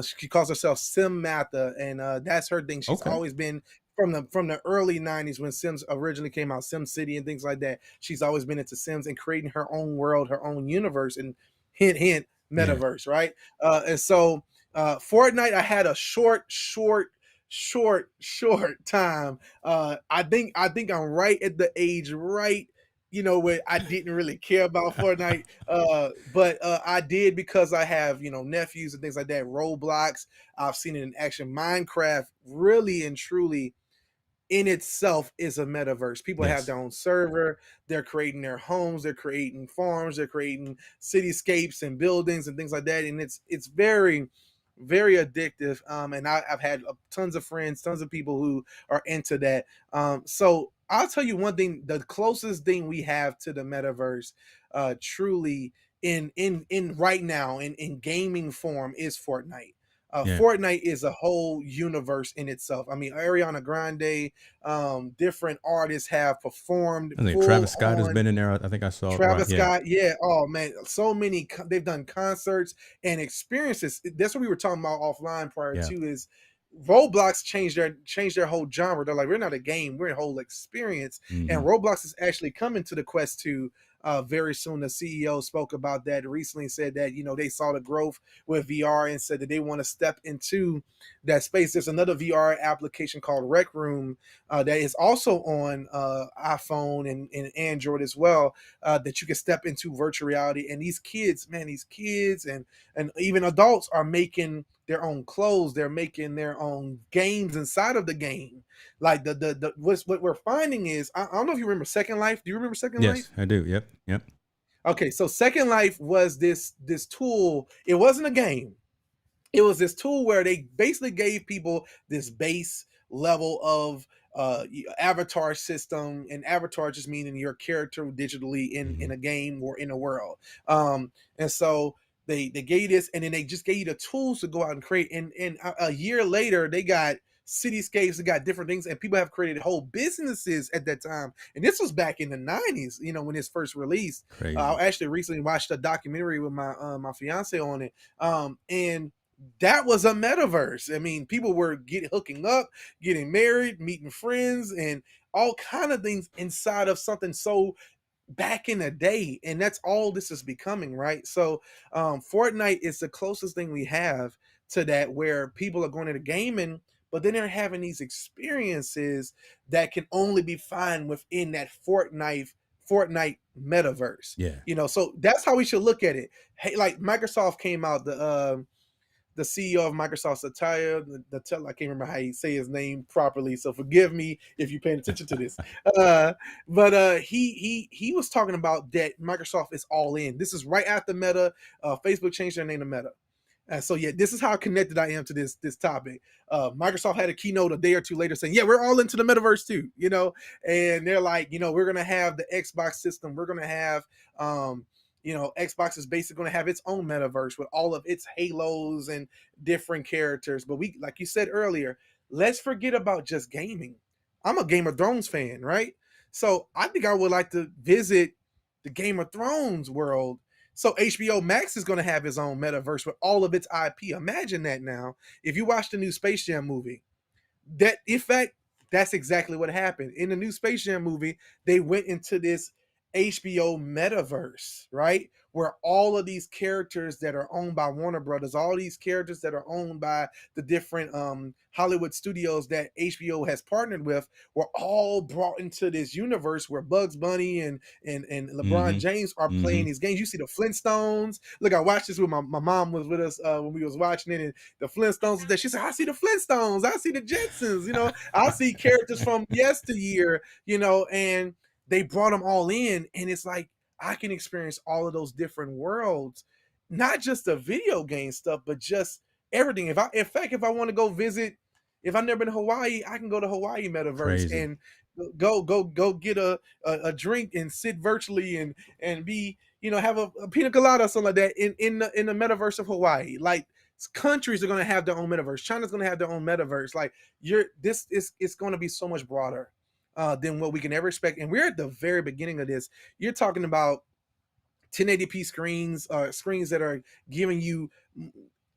she calls herself Simmatha, and that's her thing. She's
Okay.
always been from the early 90s when Sims originally came out, Sim City and things like that. She's always been into Sims and creating her own world, her own universe, and hint, metaverse, right? And so Fortnite, I had a short time. I think I'm right at the age, right where I didn't really care about Fortnite, but I did because I have nephews and things like that. Roblox, I've seen it in action. Minecraft, really and truly, in itself is a metaverse. People have
Yes.
their own server, they're creating their homes, they're creating farms, they're creating cityscapes and buildings and things like that. And it's very, very addictive. And I've had tons of friends, tons of people who are into that. So I'll tell you one thing: the closest thing we have to the metaverse, truly in right now in gaming form, is Fortnite.
Yeah.
Fortnite is a whole universe in itself. I mean, Ariana Grande, different artists have performed
I think
full
Travis Scott has
on.
been in there. I think I saw it. Right.
Travis
Yeah.
Scott, yeah. Oh man, so many. They've done concerts and experiences. That's what we were talking about offline prior
Yeah.
to. Is Roblox changed their whole genre. They're like, we're not a game, we're a whole experience. And
Hmm.
Roblox is actually coming to the Quest 2 very soon. The CEO spoke about that recently, said that they saw the growth with VR and said that they want to step into that space. There's another VR application called Rec Room that is also on iPhone and Android as well, that you can step into virtual reality. And these kids, man, these kids and even adults are making their own clothes. They're making their own games inside of the game. Like what we're finding is, I don't know if you remember Second Life. Do you remember Second
Yes,
Life?
I do. Yep. Yep.
Okay, so Second Life was this tool. It wasn't a game. It was this tool where they basically gave people this base level of avatar system, and avatar just meaning your character digitally in
Hmm.
a game or in a world. And so they gave you this, and then they just gave you the tools to go out and create. And a year later, they got cityscapes, they got different things, and people have created whole businesses at that time. And this was back in the 90s, when it's first released.
Crazy.
I actually recently watched a documentary with my fiance on it, and that was a metaverse. I mean, people were hooking up, getting married, meeting friends, and all kind of things inside of something so back in the day. And that's all this is becoming, right? So Fortnite is the closest thing we have to that, where people are going into gaming, but then they're having these experiences that can only be found within that Fortnite metaverse.
Yeah.
So that's how we should look at it. Hey, like Microsoft came out, the CEO of Microsoft, Satya, I can't remember how you say his name properly, so forgive me if you're paying attention to this. But he was talking about that Microsoft is all in. This is right after Meta. Facebook changed their name to Meta. So yeah, this is how connected I am to this topic. Microsoft had a keynote a day or two later saying, "Yeah, we're all into the metaverse too," and they're like, we're gonna have the Xbox system, we're gonna have Xbox is basically going to have its own metaverse with all of its halos and different characters. But we, like you said earlier, let's forget about just gaming. I'm a Game of Thrones fan, right? So I think I would like to visit the Game of Thrones world. So HBO Max is going to have its own metaverse with all of its IP. Imagine that now. If you watch the new Space Jam movie, that in fact, that's exactly what happened in the new Space Jam movie. They went into this HBO metaverse, right, where all of these characters that are owned by Warner Brothers, all these characters that are owned by the different Hollywood studios that HBO has partnered with, were all brought into this universe where Bugs Bunny and LeBron
Hmm.
James are
Hmm.
playing these games. You see the Flintstones. Look, I watched this with my mom was with us when we was watching it, and the Flintstones was there. She said, "I see the Flintstones. I see the Jetsons. I see characters from yesteryear. And they brought them all in, and it's like I can experience all of those different worlds, not just the video game stuff, but just everything. If I want to go visit, if I've never been to Hawaii, I can go to Hawaii metaverse
Crazy.
and go get a drink and sit virtually and be have a pina colada or something like that in the metaverse of Hawaii. Like, countries are going to have their own metaverse. China's going to have their own metaverse. Like, this is it's going to be so much broader than what we can ever expect. And we're at the very beginning of this. You're talking about 1080p screens, screens that are giving you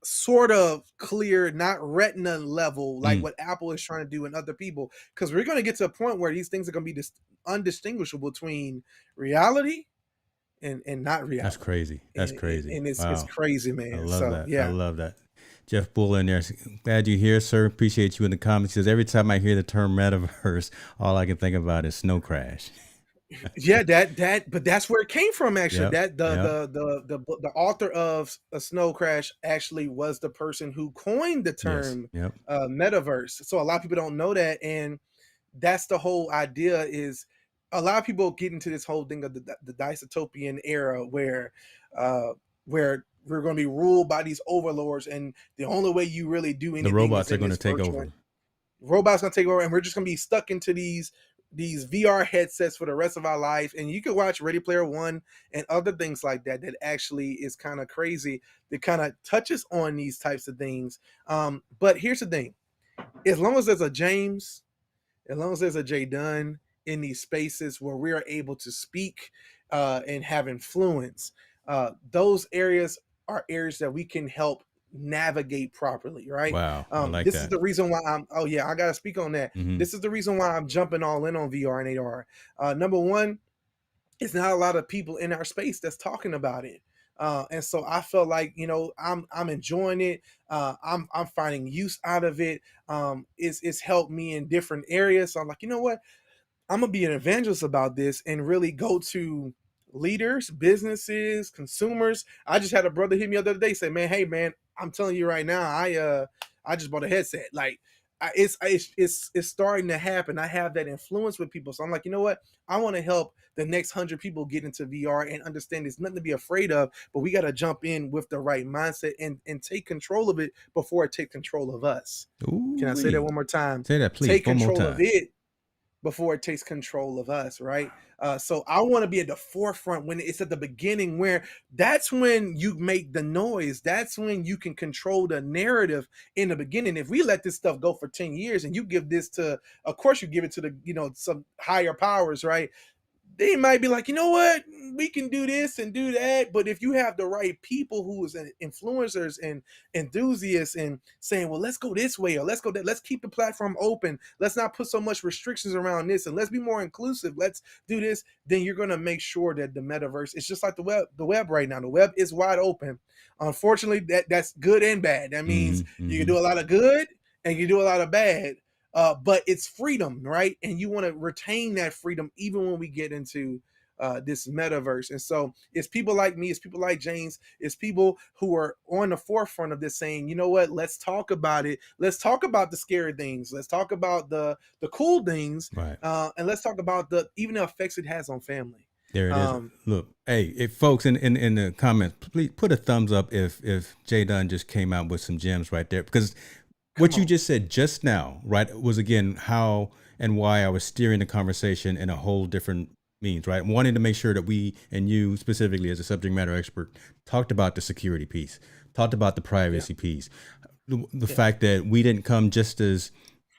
sort of clear, not retina level, like
Mm.
what Apple is trying to do and other people. Because we're going to get to a point where these things are going to be undistinguishable between reality and not
That's
reality.
crazy. That's crazy.
And it's
Wow.
crazy,
I
man.
love
So
that. I
yeah.
love that. Jeff Bull in there. Glad you're here, sir. Appreciate you in the comments. He says every time I hear the term metaverse, all I can think about is Snow Crash.
Yeah, but that's where it came from. Actually,
Yep.
that
Yep.
the author of A Snow Crash actually was the person who coined the
Yes.
term
Yep.
metaverse. So a lot of people don't know that, and that's the whole idea. Is a lot of people get into this whole thing of the dystopian era uh, where we're going to be ruled by these overlords, and the only way you really do
The
anything is
robots are
in
going to
this
take
virtual.
over.
Robots gonna take over, and we're just gonna be stuck into these VR headsets for the rest of our life. And you can watch Ready Player One and other things like that. That actually is kind of crazy. That kind of touches on these types of things. But here's the thing: as long as there's a James, as long as there's a Jay Dunn in these spaces where we are able to speak and have influence, those areas are areas that we can help navigate properly, right?
Wow. I like
This is
that.
the reason why I'm. Oh yeah, I gotta speak on that.
Hmm.
This is the reason why I'm jumping all in on VR and AR. Number one, it's not a lot of people in our space that's talking about it. And so I felt like, I'm enjoying it. I'm finding use out of it. It's helped me in different areas. So I'm like, you know what? I'm gonna be an evangelist about this and really go to leaders, businesses, consumers. I just had a brother hit me the other day, say, "Man, hey man, I'm telling you right now, I just bought a headset. Like, it's starting to happen. I have that influence with people, so I'm like, you know what? I want to help the next 100 people get into VR and understand there's nothing to be afraid of, but we got to jump in with the right mindset and take control of it before it takes control of us. Can I say that
Ooh-wee.
one more time?
Say that, please.
Take
One more
control of
time.
it before it takes control of us, right? So I want to be at the forefront when it's at the beginning, where that's when you make the noise. That's when you can control the narrative in the beginning. If we let this stuff go for 10 years and you give this to, of course, you give it to some higher powers, right? They might be like, you know what, we can do this and do that. But if you have the right people who is influencers and enthusiasts and saying, well, let's go this way or let's go that, let's keep the platform open, let's not put so much restrictions around this, and let's be more inclusive, let's do this, then you're going to make sure that the metaverse is just like the web right now. The web is wide open. Unfortunately, that's good and bad. That means
Hmm.
you can
Hmm.
do a lot of good and you do a lot of bad, but it's freedom, right? And you want to retain that freedom even when we get into this metaverse. And so it's people like me, it's people like James, it's people who are on the forefront of this saying, you know what, let's talk about it. Let's talk about the scary things. Let's talk about the cool things.
Right.
And let's talk about the even the effects it has on family.
There it is.
Um,
Look, hey, if folks in the comments, please put a thumbs up if Jay Dunn just came out with some gems right there. Because
Come
what you
on.
just said just now, right, was again how and why I was steering the conversation in a whole different means, right? Wanting to make sure that we and you specifically as a subject matter expert talked about the security piece, talked about the
Yeah.
privacy piece, the
Yeah.
fact that we didn't come just as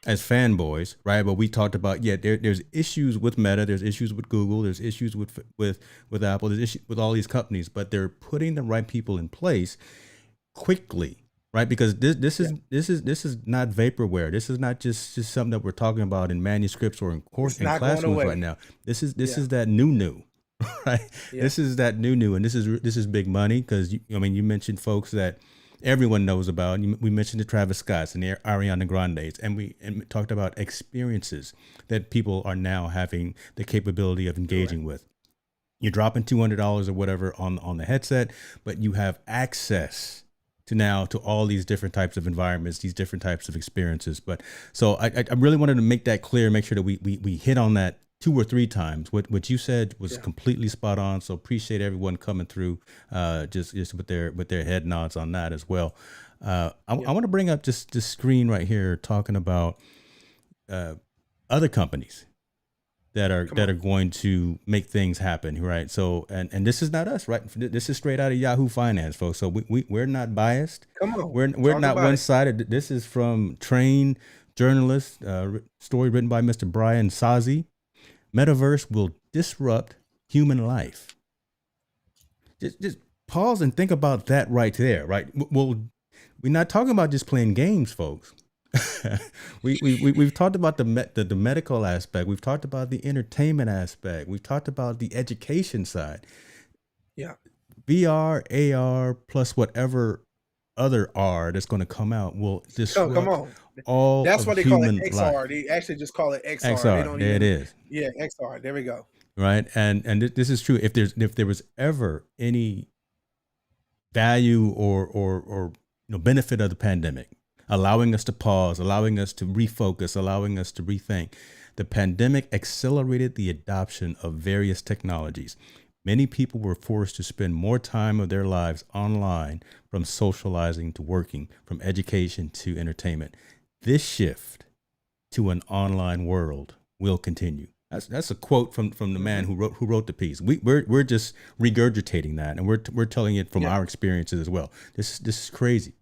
fanboys, right? But we talked about there's issues with Meta, there's issues with Google, there's issues with Apple, there's issues with all these companies, but they're putting the right people in place quickly, right? Because
Yeah.
this is not vaporware. This is not just something that we're talking about in manuscripts or in course
It's
in
not going
classrooms right
away.
now. This
Yeah.
is that new, right?
Yeah.
This is that new, and this is big money because I mean you mentioned folks that everyone knows about. We mentioned the Travis Scotts and the Ariana Grandes, and we talked about experiences that people are now having the capability of
Correct.
engaging with. You're dropping $200 or whatever on the headset, but you have access to all these different types of environments, these different types of experiences. But so I really wanted to make that clear, make sure that we hit on that two or three times. What you said was
Yeah.
completely spot on. So appreciate everyone coming through, just with their head nods on that as well. I
Yeah.
want to bring up just this screen right here, talking about uh, other companies
Come
that are
on.
going to make things happen, right? So and this is not us, right? This is straight out of Yahoo Finance, folks. So we're not biased.
Come on.
We're
Talk
not
about
one
it.
sided. This is from trained journalists. Story written by Mr. Brian Sazi. Metaverse will disrupt human life. Just pause and think about that right there, right? Well, we're not talking about just playing games, folks. We've talked about the medical aspect. We've talked about the entertainment aspect. We've talked about the education side.
Yeah.
VR, AR, plus whatever other R that's going to come out will
Come
disrupt
on.
all
That's
of
why they call it
human
XR.
life.
They actually just call it XR. They
XR,
don't
there it
even.
is.
Yeah, XR. There we go.
right? And this is true. If there was ever any value or benefit of the pandemic, allowing us to pause, allowing us to refocus, allowing us to rethink, the pandemic accelerated the adoption of various technologies. Many people were forced to spend more time of their lives online, from socializing to working, from education to entertainment. This shift to an online world will continue. That's a quote from the man
Hmm.
who wrote the piece. We're just regurgitating that, and we're telling it from
Yeah.
our experiences as well. This is crazy,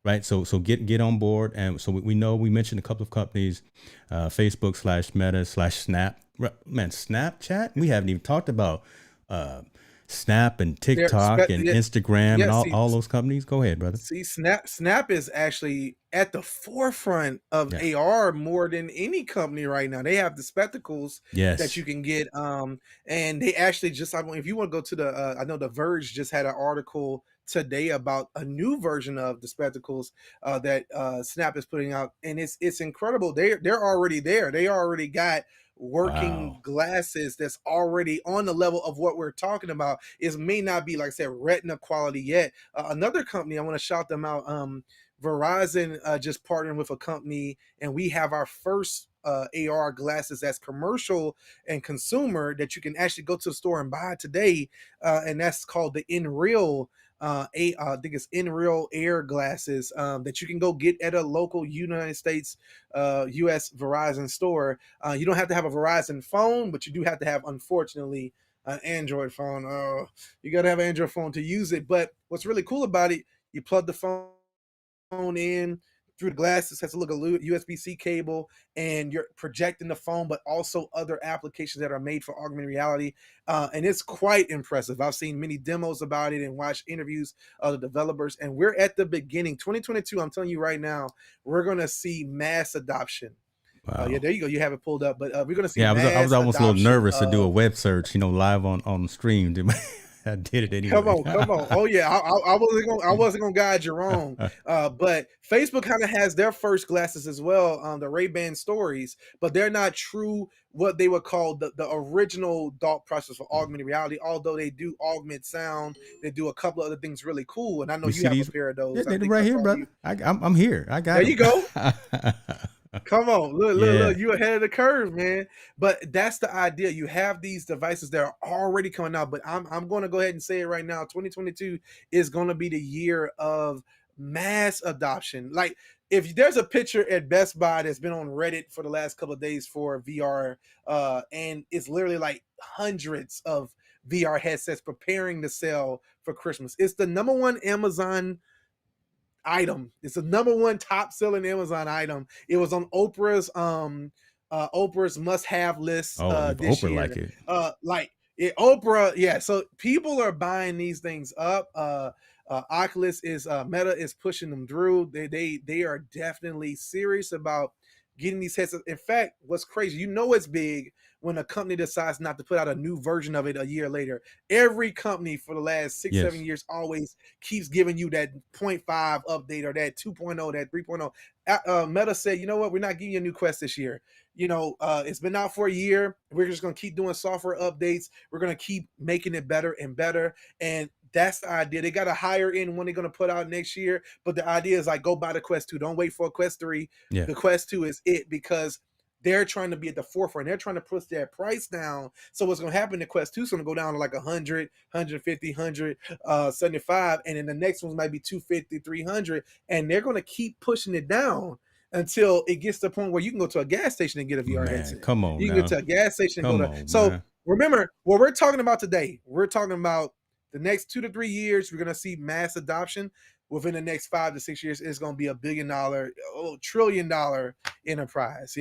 right? So get on board, and so we know we mentioned a couple of companies, Facebook slash Meta slash Snap. Man, Snapchat. We haven't even talked about uh, Snap and TikTok and
Yeah,
Instagram and
yeah.
all those companies. Go ahead, brother.
See, Snap is actually at the forefront of
Yeah.
AR more than any company right now. They have the spectacles that you
Yes.
can get, and they actually just, if you want to go to the, I know The Verge just had an article today about a new version of the spectacles that Snap is putting out, and it's incredible. They're already there. They already got working
Wow.
glasses that's already on the level of what we're talking about. It may not be, like I said, retina quality yet. Another company, I want to shout them out. Verizon just partnered with a company, and we have our first AR glasses that's commercial and consumer that you can actually go to the store and buy today, and that's called the In Real. I think it's In Real Air glasses that you can go get at a local United States, U.S. Verizon store. You don't have to have a Verizon phone, but you do have to have, unfortunately, an Android phone. You got to have an Android phone to use it. But what's really cool about it, you plug the phone in through the glasses, has to look a USB-C cable, and you're projecting the phone, but also other applications that are made for augmented reality. And it's quite impressive. I've seen many demos about it and watched interviews of the developers, and we're at the beginning. 2022, I'm telling you right now, we're going to see mass adoption. Yeah,
Wow.
there you go. You have it pulled up, but we're going to see
Yeah, I was
mass
almost a little
adoption
nervous to do a
of.
web search, live on stream. I did it
Come
anyway.
on, come on. Oh yeah, I wasn't gonna guide you wrong. But Facebook kind of has their first glasses as well, the Ray-Ban Stories, but they're not true what they would call the original thought process for augmented reality. Although they do augment sound, they do a couple other things really cool. And I know
You
you
see
have a
these?
pair of
Yeah,
those. I
they're
think
right
I
here,
saw you.
brother. I'm here. I
There
got
you go.
them.
Come on, look, look,
Yeah.
look, you ahead of the curve, man. But that's the idea. You have these devices that are already coming out, but I'm going to go ahead and say it right now. 2022 is going to be the year of mass adoption. Like, if there's a picture at Best Buy that's been on Reddit for the last couple of days for VR, and it's literally like hundreds of VR headsets preparing to sell for Christmas. It's the number one Amazon item. It's the number one top selling Amazon item. It was on Oprah's must have list
Oh, if
this
Oprah like
year.
it.
Oprah, yeah. So people are buying these things up. Oculus is Meta is pushing them through. They are definitely serious about getting these headsets. In fact, what's crazy, it's big when a company decides not to put out a new version of it a year later. Every company for the last 6-7
Yes.
years always keeps giving you that point 0.5 update or that 2.0, that 3.0. Meta said, you know what, we're not giving you a new Quest this year. It's been out for a year. We're just going to keep doing software updates. We're going to keep making it better and better. And that's the idea. They got a higher end one they're going to put out next year. But the idea is like, go buy the Quest 2. Don't wait for a Quest 3.
Yeah.
The Quest 2 is it, because they're trying to be at the forefront. They're trying to push their price down. So what's going to happen, the Quest 2 is going to go down to like 100, 150, 175. And then the next ones might be 250, 300. And they're going to keep pushing it down until it gets to the point where you can go to a gas station and get a VR
Man,
headset.
come on
You can go
now.
to a gas station and go
Come
to.
on,
So
man.
remember what we're talking about today. We're talking about the next 2 to 3 years. We're going to see mass adoption. Within the next 5 to 6 years, it's going to be $1 billion, $1 trillion enterprise.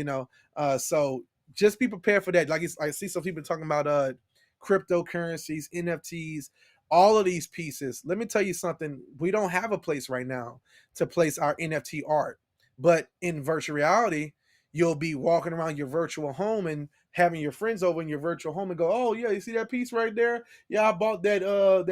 So just be prepared for that. Like, I see some people talking about cryptocurrencies, NFTs, all of these pieces. Let me tell you something. We don't have a place right now to place our NFT art. But in virtual reality, you'll be walking around your virtual home and having your friends over in your virtual home and go, "Oh yeah, you see that piece right there? Yeah, I bought that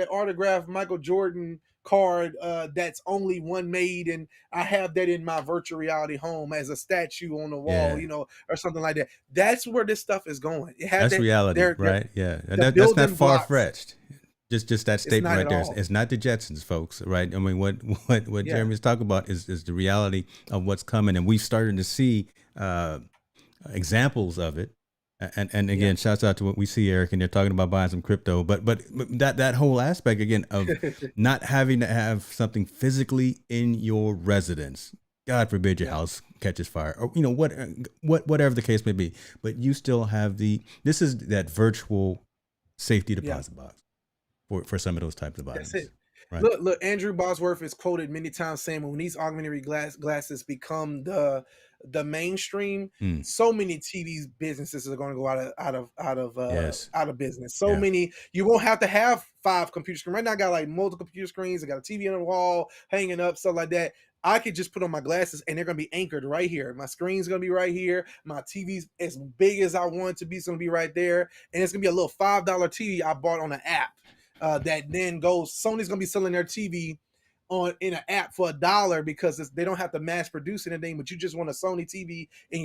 autographed Michael Jordan card that's only one made, and I have that in my virtual reality home as a statue on the wall,
Yeah.
or something like that. That's where this stuff is going. It had
That's
that.
reality,
They're
right? Yeah. And
the
that's not
building
far
blocks.
fetched. Just that
It's
statement
not
right
at
there.
all.
It's not the Jetsons, folks, right? I mean, what
Yeah,
Jeremy's talking about is the reality of what's coming, and we've started to see examples of it. And
yeah.
again, shouts out to what we see, Eric, and they're talking about buying some crypto, but that whole aspect again of not having to have something physically in your residence. God forbid your
Yeah,
house catches fire, or whatever the case may be, but you still have this is that virtual safety
yeah.
deposit box for some of those types of
That's it.
items, right?
Look. Andrew Bosworth is quoted many times saying, when these augmented glasses become the mainstream,
Mm,
so many TV businesses are going to go
yes.
out of business. So
Yeah.
many. You won't have to have 5 computer screens. Right now, I got like multiple computer screens. I got a TV on the wall, hanging up, stuff like that. I could just put on my glasses and they're going to be anchored right here. My screen's going to be right here. My TV's as big as I want it to be. It's going to be right there. And it's going to be a little $5 TV I bought on an app. That then goes. Sony's gonna be selling their TV in an app for $1 because they don't have to mass produce anything. But you just want a Sony TV in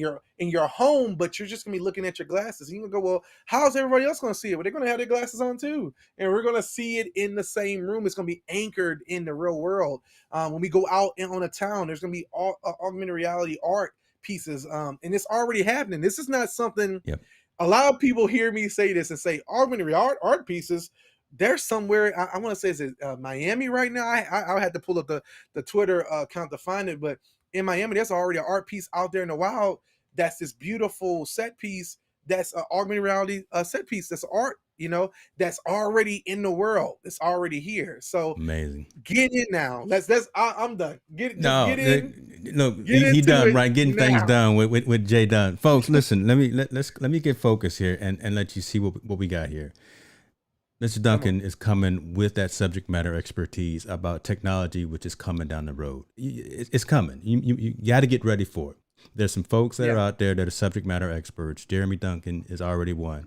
your home, but you're just gonna be looking at your glasses. And you're gonna go, well, how's everybody else gonna see it? Well, they're gonna have their glasses on too, and we're gonna see it in the same room. It's gonna be anchored in the real world. When we go out on a town, there's gonna be augmented reality art pieces, and it's already happening. This is not something.
Yep.
A lot of people hear me say this and say augmented art pieces. There's somewhere I want to say, is it Miami right now? I had to pull up the Twitter account to find it, but in Miami, there's already an art piece out there in the wild. That's this beautiful set piece. That's an augmented reality set piece. That's art, that's already in the world. It's already here. So
Amazing.
get in now. I'm done. Just
No,
get in.
look,
Get
he
into
done
it
right, getting things
now.
done with Jay Dunn. Folks, listen, let me get focused here and let you see what we got here. Mr.
Come on.
Duncan is coming with that subject matter expertise about technology, which is coming down the road. It's coming. You got to get ready for it. There's some folks that are
Yeah.
out there that are subject matter experts. Jeremy Duncan is already one.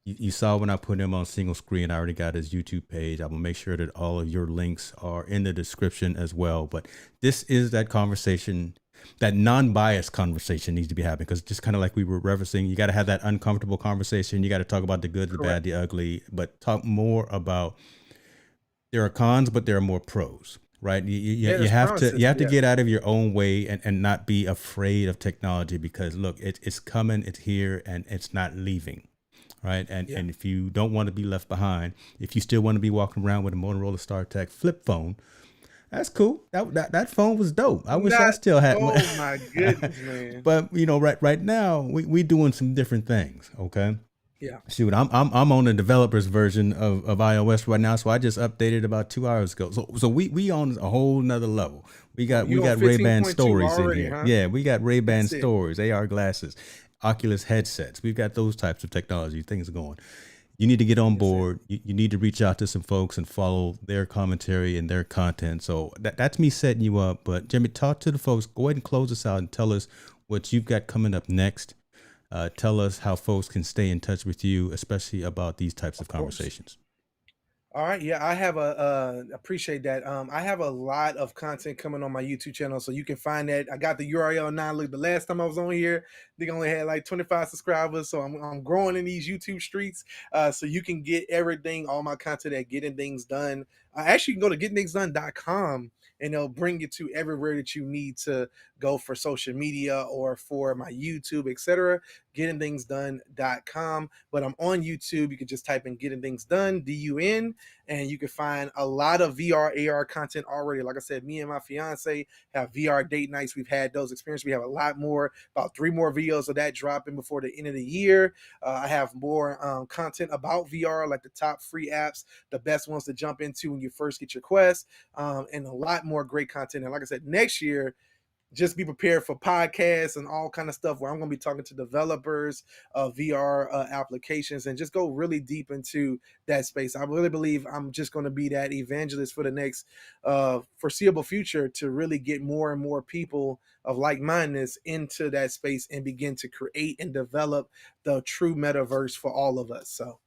You saw when I put him on single screen, I already got his YouTube page. I will make sure that all of your links are in the description as well. But this is that conversation, that non-biased conversation needs to be happening, because just kind of like we were referencing, you got to have that uncomfortable conversation. You got to talk about the good, the
Correct.
bad, the ugly, but talk more about there are cons, but there are more pros, right?
Yeah,
You
there's
have to
promises. Yeah.
get out of your own way and not be afraid of technology, because look, it's coming, it's here, and it's not leaving. Right.
Yeah.
And if you don't want to be left behind, if you still want to be walking around with a Motorola StarTech flip phone, that's cool. That phone was dope. I wish I
Not.
still had one.
Oh my goodness, man.
But right now we doing some different things. Okay.
Yeah.
Shoot, I'm on the developers version of iOS right now, so I just updated about 2 hours ago. So we on a whole nother level. We got
You on
Ray-Ban
15.2
stories in
already,
here.
huh?
Yeah, we got Ray-Ban
That's it.
stories, AR glasses, Oculus headsets. We've got those types of technology. Things are going. You need to get on board. You need to reach out to some folks and follow their commentary and their content. So that's me setting you up. But Jimmy, talk to the folks. Go ahead and close us out and tell us what you've got coming up next. Tell us how folks can stay in touch with you, especially about these types of
Of course.
conversations.
All right, yeah, I have appreciate that. I have a lot of content coming on my YouTube channel, so you can find that. I got the URL now. Look, the last time I was on here, they only had like 25 subscribers, so I'm growing in these YouTube streets. So you can get everything, all my content at Getting Things Done. Actually, you can go to gettingthingsdone.com and they'll bring you to everywhere that you need to go for social media or for my YouTube, etc. Gettingthingsdone.com. But I'm on YouTube. You can just type in Getting Things Done, DUN, and you can find a lot of VR, AR content already. Like I said, me and my fiance have VR date nights. We've had those experiences. We have a lot more, about 3 more videos of that dropping before the end of the year. I have more content about VR, like the top free apps, the best ones to jump into when you first get your Quest, and a lot more great content. And like I said, next year, just be prepared for podcasts and all kind of stuff where I'm going to be talking to developers of VR applications and just go really deep into that space. I really believe I'm just going to be that evangelist for the next foreseeable future to really get more and more people of like-mindedness into that space and begin to create and develop the true metaverse for all of us. So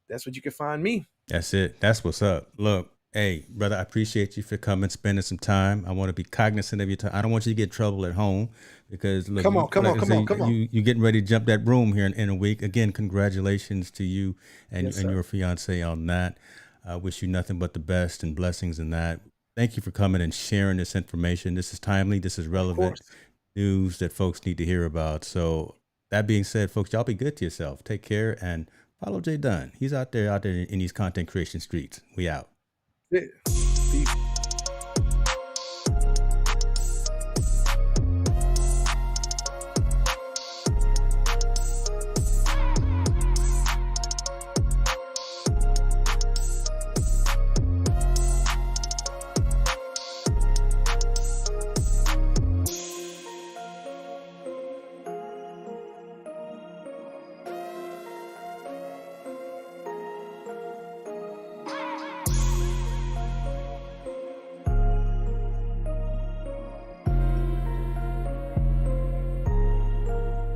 that's what you can find me.
That's it. That's what's up. Look, Hey, brother, I appreciate you for coming, spending some time. I want to be cognizant of your time. I don't want you to get in trouble at home because look,
Come on, come
like
on,
I
come
say,
on, come on.
you getting ready to jump that broom here in a week. Again, congratulations to you
Yes,
and
sir.
your fiance on that. I wish you nothing but the best and blessings in that. Thank you for coming and sharing this information. This is timely. This is
Of
relevant
course.
news that folks need to hear about. So that being said, folks, y'all be good to yourself. Take care and follow Jay Dunn. He's out there in these content creation streets. We out.
Peace.